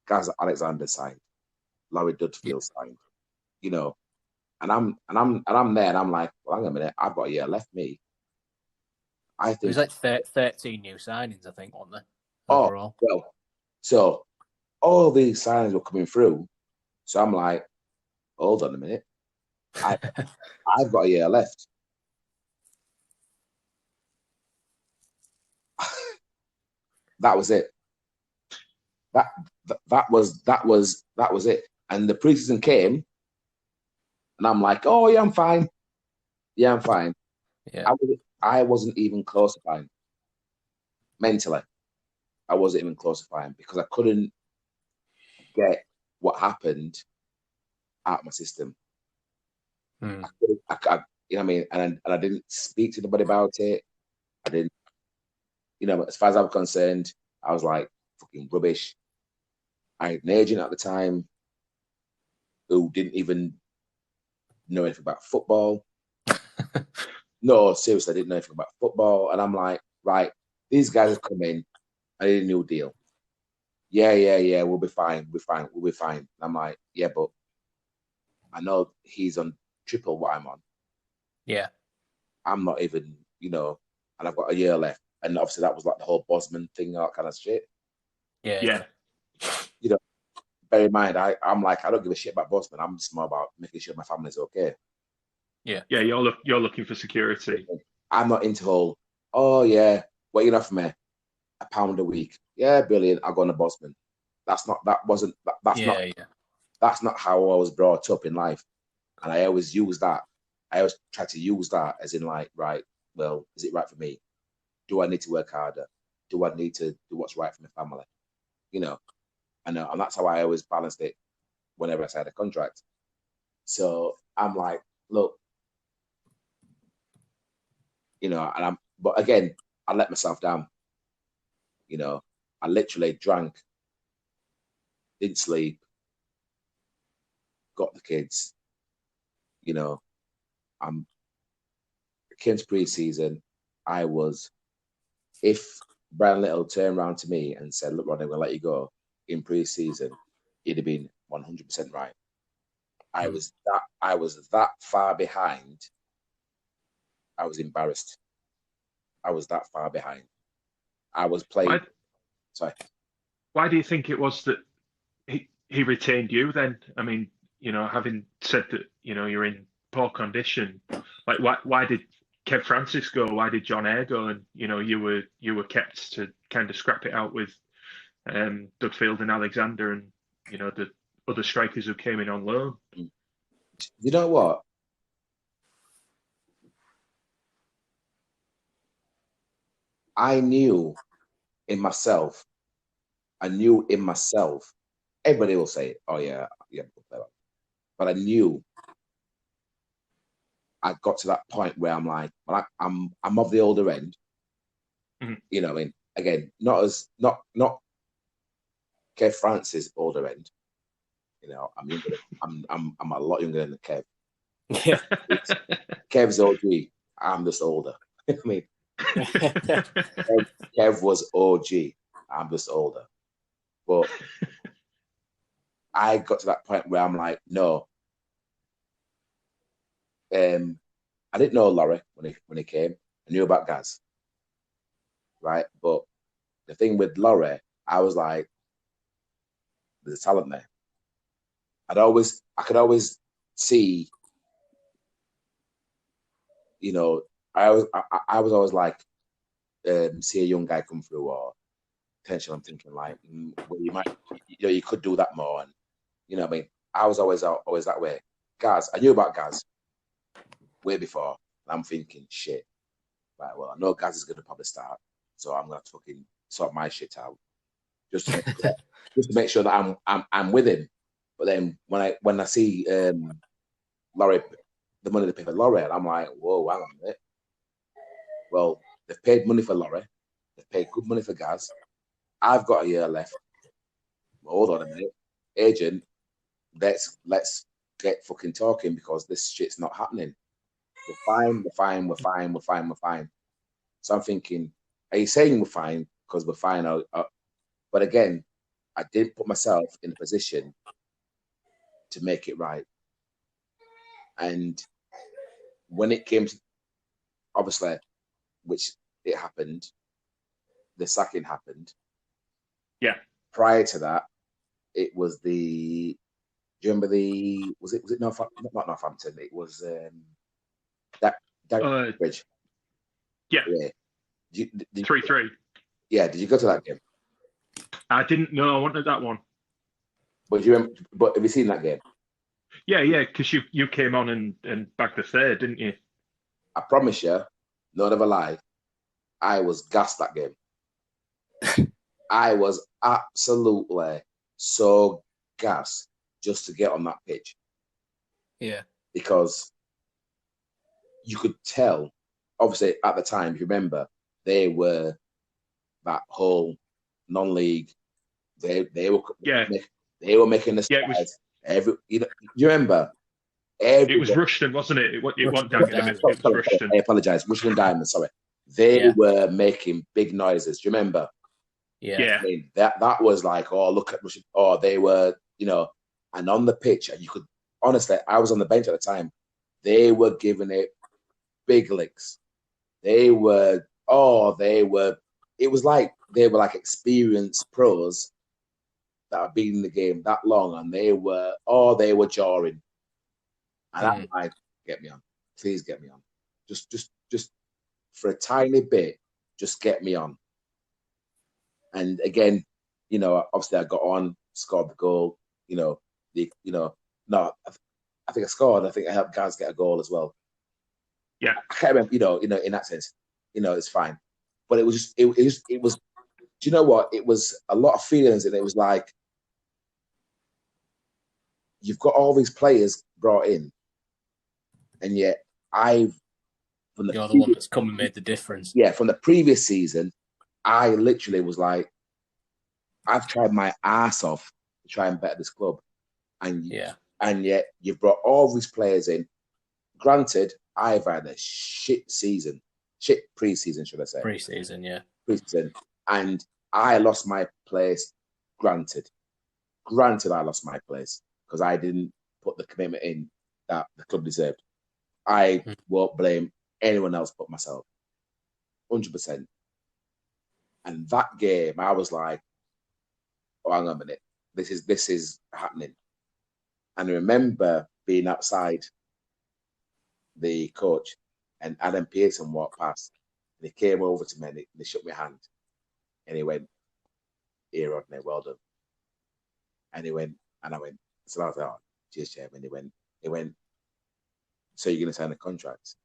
guys Alexander signed, Laurie Dudfield signed, and I'm there and I'm like, well, hang on a minute, I've got a year left me. I think it was like 13 new signings, I think, weren't there? Overall. Oh, well, so all these signings were coming through. So I'm like, hold on a minute. I've got a year left. That was it. That was it. And the preseason came, and I'm like, oh yeah, I'm fine. Yeah, I'm fine. Yeah. I wasn't even close to fine. Mentally, I wasn't even close to fine because I couldn't get what happened out of my system. I you know what I mean? And I didn't speak to anybody about it. I didn't, as far as I'm concerned, I was like, fucking rubbish. I had an agent at the time who didn't even know anything about football. No, seriously, I didn't know anything about football. And I'm like, right, these guys have come in. I need a new deal. Yeah, we'll be fine. We'll be fine. And I'm like, yeah, but I know he's on triple what I'm on. Yeah. I'm not even, and I've got a year left. And obviously that was like the whole Bosman thing, that kind of shit. Yeah. Bear in mind, I'm like, I don't give a shit about Bosman. I'm just more about making sure my family's okay. Yeah. Yeah, you're looking for security. I'm not into whole, oh yeah, what you enough for me? £1 a week. Yeah, brilliant. I'll go on a Bosman. That's not how I was brought up in life. And I always use that. I always try to use that as in like, right, well, is it right for me? Do I need to work harder? Do I need to do what's right for my family? And that's how I always balanced it whenever I signed a contract. So I'm like, look, but again, I let myself down. I literally drank, didn't sleep, got the kids. Came to pre-season, I was, if Brian Little turned around to me and said, look, Rodney, we'll let you go in pre-season, he'd have been 100% right. I was that far behind. I was embarrassed. I was that far behind. I was playing. Sorry. Why do you think it was that he retained you then? I mean, having said that, you're in poor condition, like why did Kev Francis go? Why did John Eyre go? And you were kept to kind of scrap it out with Doug Field and Alexander and the other strikers who came in on loan. You know what? I knew in myself. Everybody will say, "Oh yeah, but I knew. I got to that point where I'm like, I'm of the older end. Mm-hmm. You know, I mean, again, not Kev Francis older end. I'm younger. I'm a lot younger than Kev. Yeah. Kev's OG. I'm just older. I mean, Kev was OG. I'm just older. But I got to that point where I'm like, no. I didn't know Laurie when he came. I knew about Gaz, right? But the thing with Laurie, I was like, there's a talent there. I could always see, I was always like, see a young guy come through, or potentially I'm thinking like, well, you could do that more, and what I mean. I was always that way. Gaz, I knew about Gaz way before, and I'm thinking, shit, right? Well, I know Gaz is going to probably start, so I'm going to fucking sort my shit out just to make sure that I'm with him. But then when I see Laurie, the money they pay for Laurie, I'm like, whoa, hang on a minute. Well, they've paid money for Laurie, they've paid good money for Gaz. I've got a year left. Well, hold on a minute, agent. Let's get fucking talking, because this shit's not happening. We're fine. So I'm thinking, are you saying we're fine because we're fine? But again, I didn't put myself in a position to make it right. And when it came to, obviously, which it happened, the sacking happened. Yeah. Prior to that, it was do you remember was it not Northampton? It was that Bridge. Yeah. 3-3. Yeah, did you go to that game? I didn't know. I wanted that one. But have you seen that game? Yeah, because you came on and bagged the third, didn't you? I promise you, not of a lie, I was gassed that game. I was absolutely so gassed just to get on that pitch. Yeah. Because you could tell, obviously at the time, if you remember, they were that whole non-league. They were making the strides. You remember? It was Rushden, wasn't it? It wasn't Dagenham. It was Rushden. I apologise. Rushden Diamond, sorry. They were making big noises. Do you remember? Yeah. I mean, that was like, oh, look at Rushden. Oh, they were, and on the pitch, and you could, honestly, I was on the bench at the time. They were giving it big licks. It was like they were like experienced pros that have been in the game that long, and they were jarring. And I'm like, get me on. Please get me on. Just for a tiny bit, just get me on. And again, obviously I got on, scored the goal. No, I think I scored. I think I helped Gaz get a goal as well. Yeah, I can't remember. In that sense, it's fine. But it was. Do you know what? It was a lot of feelings, and it was like, you've got all these players brought in, and yet you're the one that's come and made the difference. Yeah, from the previous season, I literally was like, I've tried my ass off to try and better this club, and yet you've brought all these players in. Granted, I've had a shit pre-season, should I say? Pre-season, yeah. Pre-season, and I lost my place. Granted, I lost my place because I didn't put the commitment in that the club deserved. I won't blame anyone else but myself, 100%. And that game, I was like, "Oh, hang on a minute, this is happening." And I remember being outside the coach, and Adam Pearson walked past, and he came over to me and he shook my hand, and he went, "Here, Rodney, well done." And he went, and I went, so I was like, "Oh, cheers, chairman." He went, "So you're going to sign a contract?"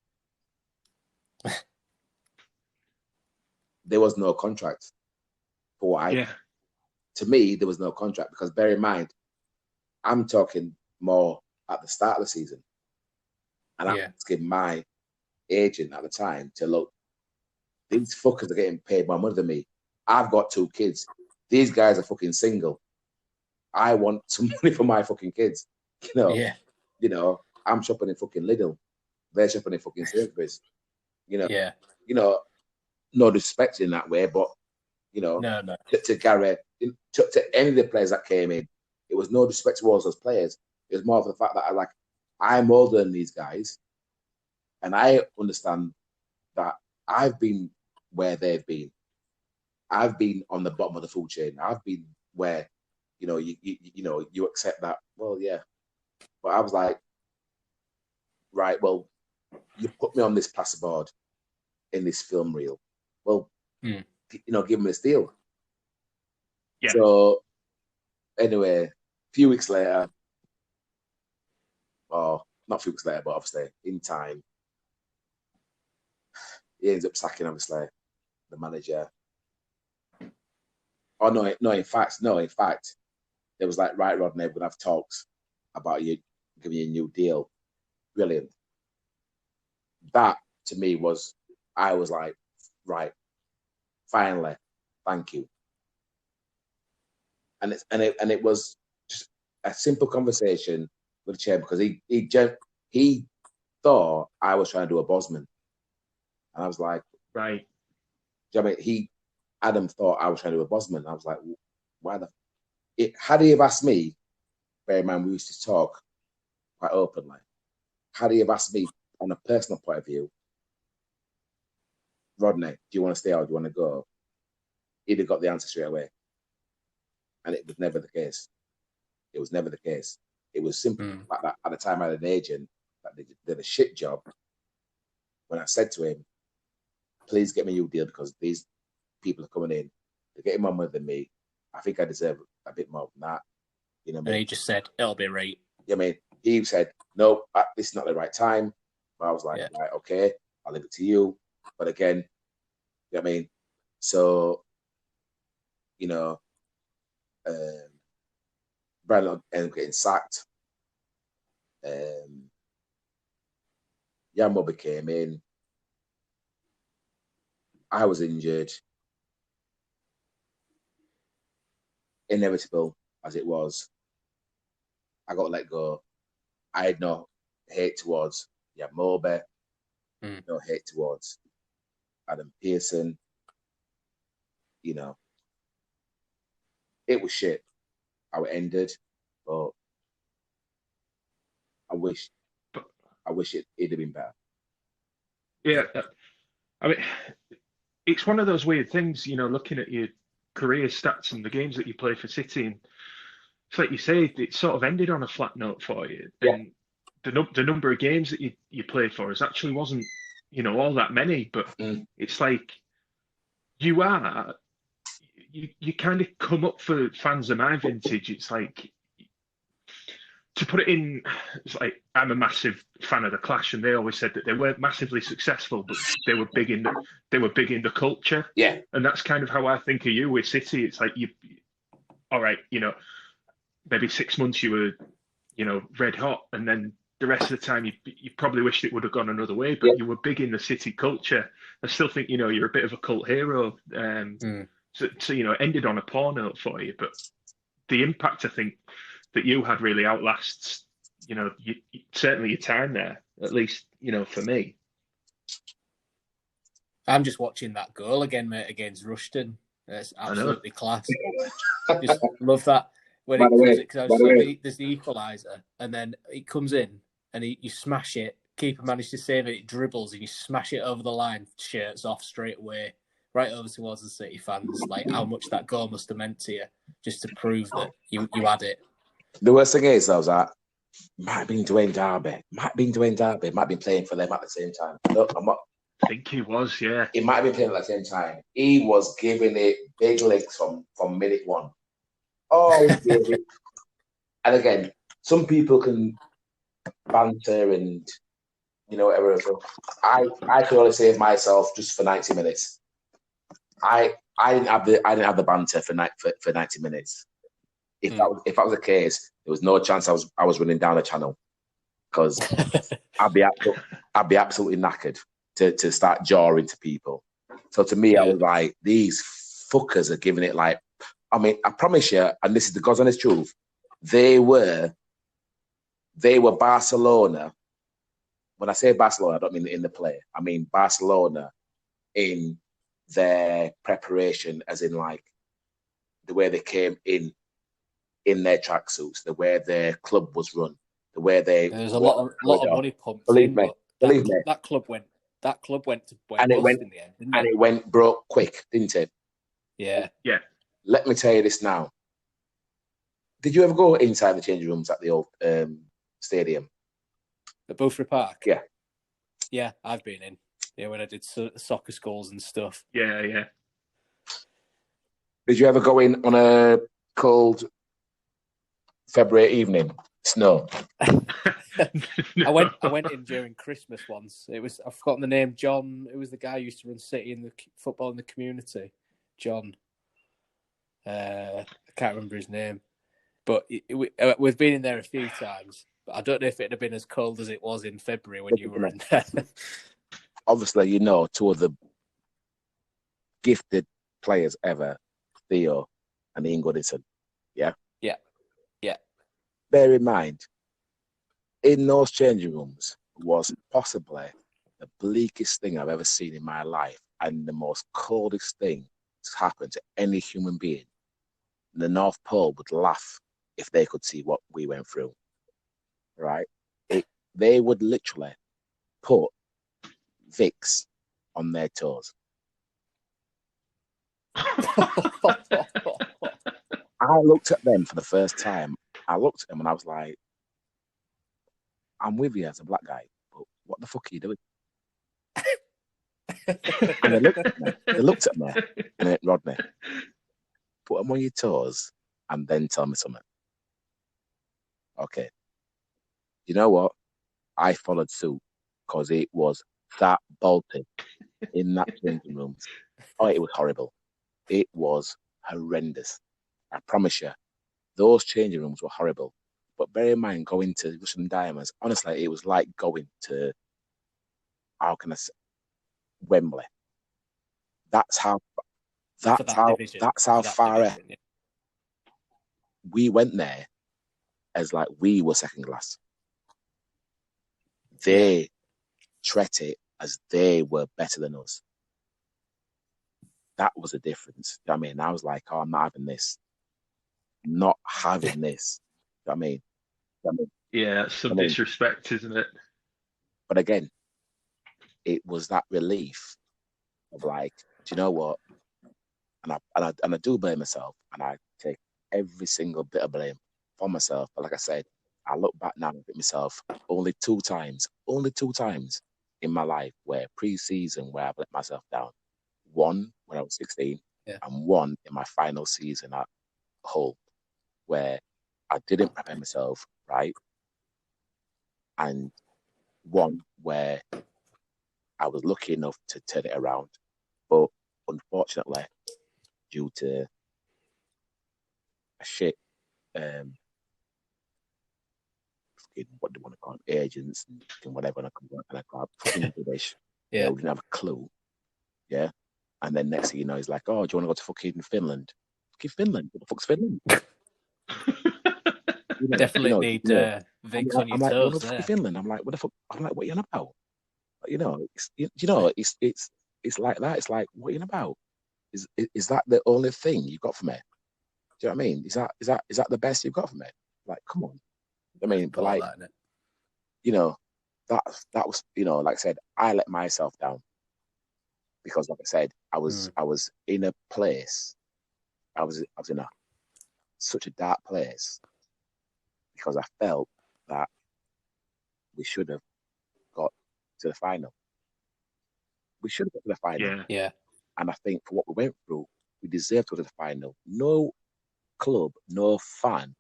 There was no contract for what to me, there was no contract, because bear in mind, I'm talking more at the start of the season. And I'm asking my agent at the time to look, these fuckers are getting paid more money than me. I've got 2 kids. These guys are fucking single. I want some money for my fucking kids. You know, I'm shopping in fucking Lidl. They're shopping in fucking Sainsbury's. No disrespect in that way, but no. To Gary, to any of the players that came in, it was no disrespect towards those players. It was more of the fact that I'm older than these guys, and I understand that I've been where they've been. I've been on the bottom of the food chain. I've been where, you accept that. Well, yeah, but I was like, right, well, you put me on this plasterboard in this film reel. Well, give me this deal. Yeah. So anyway, a few weeks later, or not a few weeks later, but obviously in time, he ends up sacking, obviously, the manager. Oh, no, in fact, there was like, "Right, Rodney, we're going to have talks about you giving you a new deal." Brilliant. That, to me, I was like, right, finally, thank you. And it was just a simple conversation with the chair, because he thought I was trying to do a Bosman, and I was like, right. Do you know what I mean? Adam thought I was trying to do a Bosman. I was like, why had he have asked me, bear in mind we used to talk quite openly, had he have asked me on a personal point of view, "Rodney, do you want to stay or do you want to go?" He'd have got the answer straight away. And it was never the case. It was never the case. It was simply like that. At the time, I had an agent that did a shit job. When I said to him, "Please get me a new deal, because these people are coming in, they're getting more money than me. I think I deserve a bit more than that." You know what I mean? And he just said, "It'll be right." I mean, he said, "No, this is not the right time." But I was like, "Right, okay, I'll leave it to you." But again, you know what I mean? So, Brandon ended up getting sacked. Jan Mobby came in. I was injured. Inevitable as it was, I got let go. I had no hate towards Jan Mobby, no hate towards Adam Pearson. It was shit how it ended, but I wish it'd have been better. Yeah, I mean, it's one of those weird things, looking at your career stats and the games that you played for City, and it's like you say, it sort of ended on a flat note for you. Yeah. And the number of games that you played for us actually wasn't, all that many, but it's like you kind of come up for fans of my vintage. It's like, to put it in, it's like, I'm a massive fan of the Clash, and they always said that they weren't massively successful, but they were big in the culture. Yeah. And that's kind of how I think of you with City. It's like, all right, maybe 6 months you were, red hot, and then the rest of the time you probably wished it would have gone another way, but you were big in the City culture. I still think, you're a bit of a cult hero. So it ended on a poor note for you, but the impact, I think, that you had really outlasts, certainly your time there, at least, for me. I'm just watching that goal again, mate, against Rushton. It's absolutely class. Just love that. when By it the comes way, in, because by the way, there's the equaliser, and then it comes in, and you smash it. Keeper managed to save it. It dribbles, and you smash it over the line. Shirts off straight away, right over towards the City fans. Like how much that goal must have meant to you, just to prove that you had it. the worst thing is, I was like, might have been Dwayne Darby. Might have been Dwayne Darby. Might have been playing for them at the same time. No, I'm not. I think he was, yeah. He might have been playing at the same time. He was giving it big licks from minute one. Oh, he gave it. And again, some people can banter and whatever. I could only save myself just for 90 minutes. I didn't have the banter for 90 minutes. If that was the case, there was no chance I was running down a channel, because I'd be absolutely knackered to start jawing to people. So to me, I was like, these fuckers are giving it like, I mean, I promise you, and this is the God's honest truth, they were Barcelona. When I say Barcelona, I don't mean in the play. I mean Barcelona in their preparation, as in like the way they came in their tracksuits, the way their club was run, the way there's a lot of money pumped. Believe me. That club went to and it went in the end, and it went broke quick, didn't it? Yeah. Let me tell you this now. Did you ever go inside the changing rooms at the old stadium? At Beaufort Park? Yeah. Yeah, I've been in. Yeah, when I did soccer schools and stuff. Yeah. Did you ever go in on a cold February evening? Snow. No. I went in during Christmas once. I've forgotten the name. John. It was the guy who used to run City in the football in the community. John. I can't remember his name, but we've been in there a few times. But I don't know if it'd have been as cold as it was in February when you were in there. Obviously, two of the gifted players ever, Theo and Ian Goodison. Yeah. Bear in mind, in those changing rooms was possibly the bleakest thing I've ever seen in my life, and the most coldest thing that's happened to any human being. The North Pole would laugh if they could see what we went through. Right? They would literally put Vicks on their toes. I looked at them for the first time. I looked at them and I was like, I'm with you as a black guy, but what the fuck are you doing? And they looked at me and went, Rodney, put them on your toes and then tell me something. Okay. You know what? I followed suit because it was that bolted in that changing room. Oh, it was horrible. It was horrendous. I promise you, those changing rooms were horrible. But bear in mind, going to Russian Diamonds, honestly, it was like going to, how can I say, Wembley. That's how far ahead. Yeah. We went there as like we were second class. They treat it as they were better than us. That was a difference. I mean, I was like, oh, I'm not having this. I'm not having this. I mean, yeah, that's some disrespect, isn't it? But again, it was that relief of like, do you know what? And I do blame myself, and I take every single bit of blame for myself. But like I said, I look back now and at myself only two times in my life where pre-season where I've let myself down. One when I was 16, and one in my final season at Hull, where I didn't prepare myself right, and one where I was lucky enough to turn it around, but unfortunately, due to a shit, what do you want to call it, agents and whatever, and I can't fucking rubbish. Yeah, we didn't have a clue. Yeah, and then next thing you know, he's like, "Oh, do you want to go to fucking Finland? Fucking Finland? What the fuck's Finland?" Definitely need Vicks on your toes. I'm like, "What the fuck is Finland?" I'm like, "What the fuck?" I'm like, "What are you on about?" It's like that. It's like, what are you on about? Is that the only thing you got for me? Do you know what I mean? Is that the best you've got from it? Like, come on. I mean, but like, you know, that was, you know, like I said, I let myself down because, like I said, I was in a place, I was in such a dark place because I felt that we should have got to the final. We should have got to the final. Yeah. And I think for what we went through, we deserved to go to the final. No club, no fan,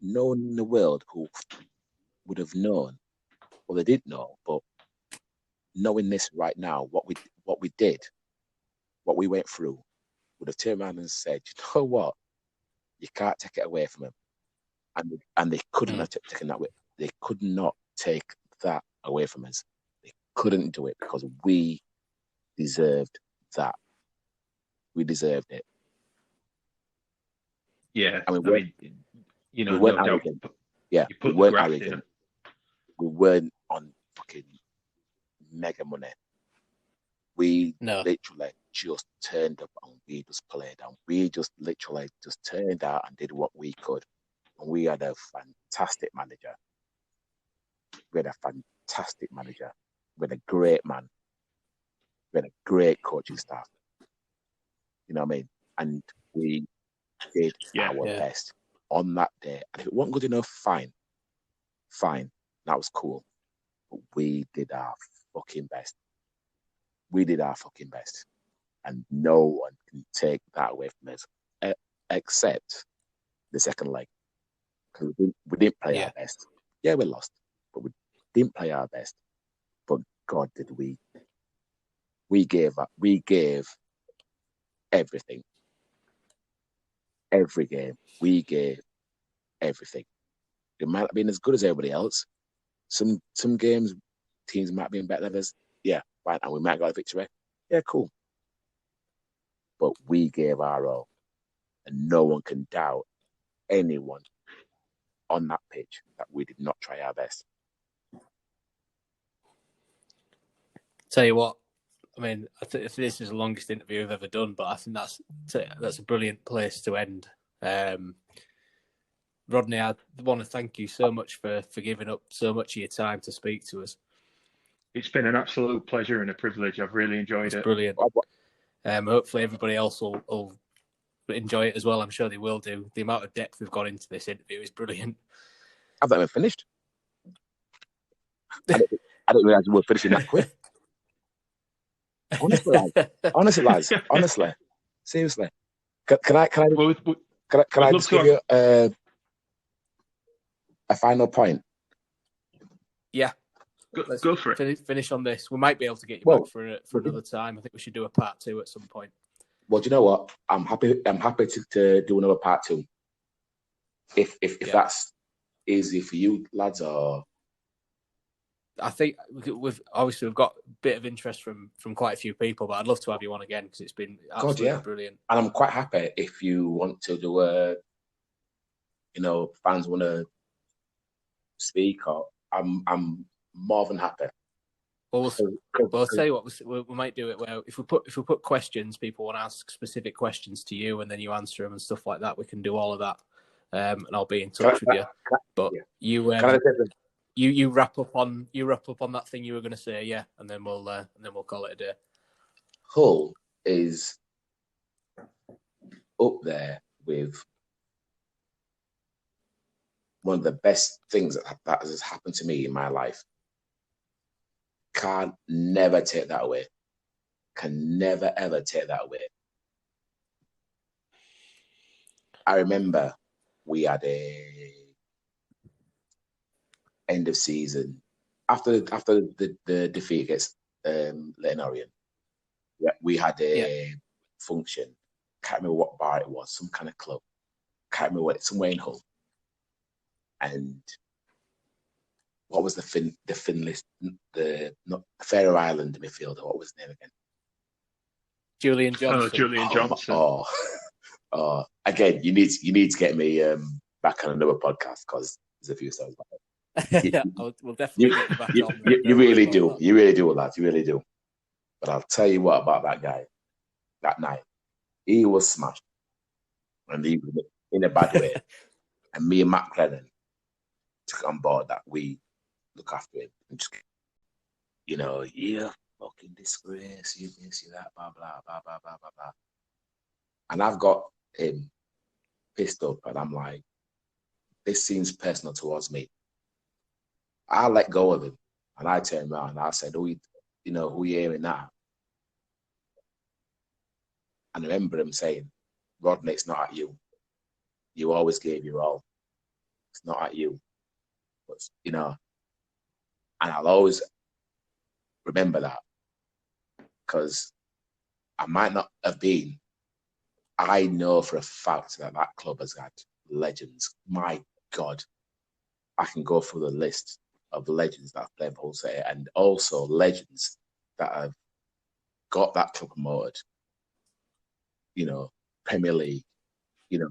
no one in the world who would have known, well, they didn't know, but knowing this right now, what we did, what we went through, would have turned around and said, you know what, you can't take it away from them, and they couldn't have taken that away. They could not take that away from us. They couldn't do it because we deserved that. We deserved it. Yeah, I mean, you know, we weren't no doubt. arrogant. Yeah, You put we weren't the graft arrogant. in. We weren't on fucking mega money. We literally just turned up and we just played, and we just literally just turned out and did what we could. And we had a fantastic manager. We had a fantastic manager. We had a great man. We had a great coaching staff. You know what I mean? And we did our best on that day. And if it wasn't good enough, fine. That was cool. But we did our fucking best. We did our fucking best. And no one can take that away from us, except the second leg. Because we didn't play our best. Yeah, we lost, but we didn't play our best. But God, did we? We gave everything. Every game, we gave everything. It might not have been as good as everybody else. Some games, teams might have been better than us. Yeah, right, and we might have got a victory. Yeah, cool. But we gave our all. And no one can doubt anyone on that pitch that we did not try our best. Tell you what, I mean, if this is the longest interview I've ever done, but I think that's a brilliant place to end. Rodney, I want to thank you so much for giving up so much of your time to speak to us. It's been an absolute pleasure and a privilege. I've really enjoyed it. Brilliant. Hopefully everybody else will enjoy it as well. I'm sure they will do. The amount of depth we've got into this interview is brilliant. I've not even finished. I didn't realise we were finishing that quick. Honestly, lads. Seriously. Can I just give you a final point? Yeah. Let's go for it. Finish on this. We might be able to get you back for another time. I think we should do a part 2 at some point. Well, do you know what? I'm happy to do another part 2. If that's easy for you lads, or I think we've got a bit of interest from quite a few people, but I'd love to have you on again because it's been absolutely brilliant. And I'm quite happy if you want to do fans want to speak, or I'm more than happy. Well, I'll tell you what, we might do it where if we put questions, people want to ask specific questions to you, and then you answer them and stuff like that. We can do all of that, and I'll be in touch with you. But you wrap up on that thing you were going to say, and then we'll call it a day. Hull is up there with one of the best things that has happened to me in my life. Can never take that away. Can never ever take that away. I remember we had a end of season after the defeat against Leighton Orient. Yeah, we had a function. Can't remember what bar it was. Some kind of club. Can't remember what. Somewhere in Hull. And what was the Faroe Island midfielder? What was his name again? Julian Johnson. Oh, Julian Johnson. Oh, again, you need to get me back on another podcast because there's a few stories about it. We'll definitely get you back on. You really do. You really do, lads. You really do. But I'll tell you what about that guy. That night, he was smashed, and he in a bad way. And me and Matt Clennon took on board that we look after him. And just, you fucking disgrace, you this, you that, blah, blah, blah, blah, blah, blah, blah. And I've got him pissed up, and I'm like, this seems personal towards me. I let go of him, and I turned around and I said, who you hearing that? And I remember him saying, Rodney, it's not at you. You always gave your all. It's not at you. But, and I'll always remember that, because I might not have been. I know for a fact that club has had legends. My God, I can go through the list of legends that have played for Hull City, and also legends that have got that club promoted. Premier League. Yeah.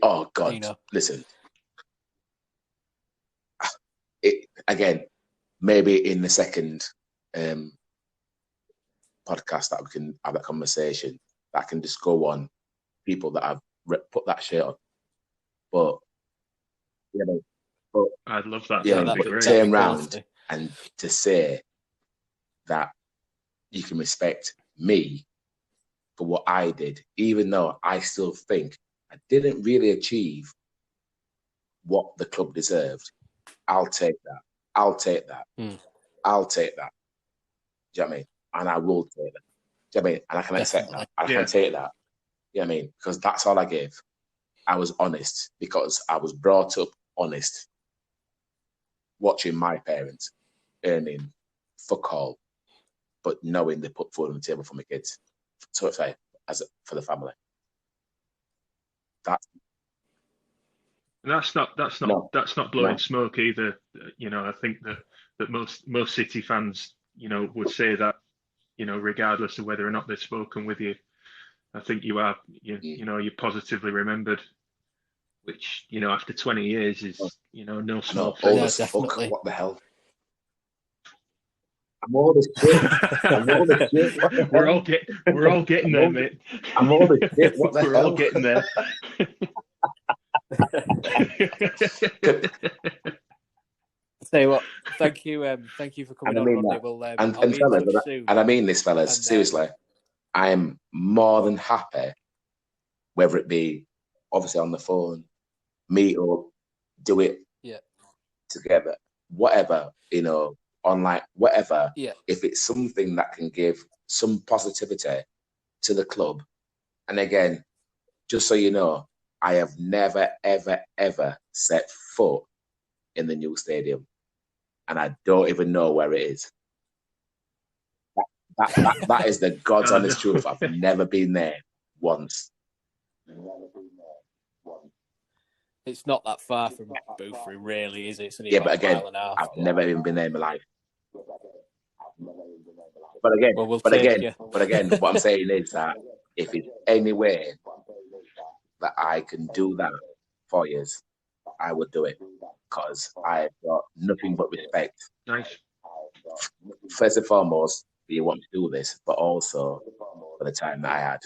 Oh God, listen. Again, maybe in the second podcast that we can have that conversation, that can just go on people that have put that shirt on. But I'd love that. Yeah, that'd be but great. turn round and to say that you can respect me for what I did, even though I still think I didn't really achieve what the club deserved. I'll take that. I'll take that. I'll take that. Do you know what I mean? And I will take that. Do you know what I mean? And I can accept that. I can take that. You know what I mean? Because that's all I gave. I was honest, because I was brought up honest, watching my parents earning fuck all, but knowing they put food on the table for my kids. So it's like, for the family. That's not blowing smoke either. I think that most City fans, would say that, regardless of whether or not they've spoken with you. I think you're positively remembered, which, after 20 years is, no small thing. All this fuck, what the hell? I'm all this shit. We're all getting there, mate. I'm all this shit. What the hell? We're all getting there. Say what? Thank you for coming on, Rodney. And fellas, and I mean this, fellas, seriously. I am more than happy, whether it be obviously on the phone, meet up, do it together, whatever, online, whatever. Yeah. If it's something that can give some positivity to the club. And again, just so you know, I have never, ever, ever set foot in the new stadium. And I don't even know where it is. That is the God's honest truth. I've never been there once. It's not that far from Boothry, really, is it? It's But again, I've never even been there in my life. But again, what I'm saying is that if it's any way that I can do that for you, I would do it, because I've got nothing but respect. Nice. First and foremost, you want to do this, but also for the time that I had.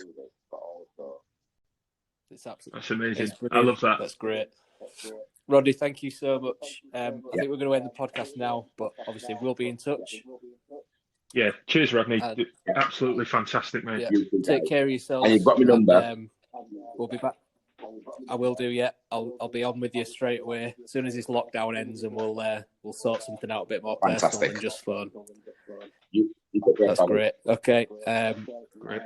That's amazing. I love that. That's great. Rodney, thank you so much. I think we're going to end the podcast now, but obviously we'll be in touch. Yeah, cheers, Rodney. Absolutely fantastic, mate. Yeah. Take care of yourself. And you've got my number. We'll be back. I will do. Yeah, I'll be on with you straight away as soon as this lockdown ends, and we'll sort something out a bit more personal than just phone. That's great. Okay. Great.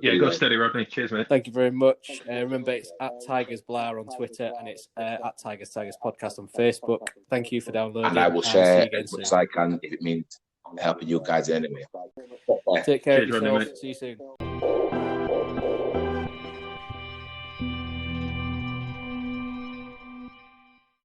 Yeah, go steady, Rodney. Cheers, mate. Thank you very much. Remember, it's at Tigers Blah on Twitter, and it's at Tigers Podcast on Facebook. Thank you for downloading. And I will share as much as I can if it means helping you guys anyway. Take care of yourself. See you soon.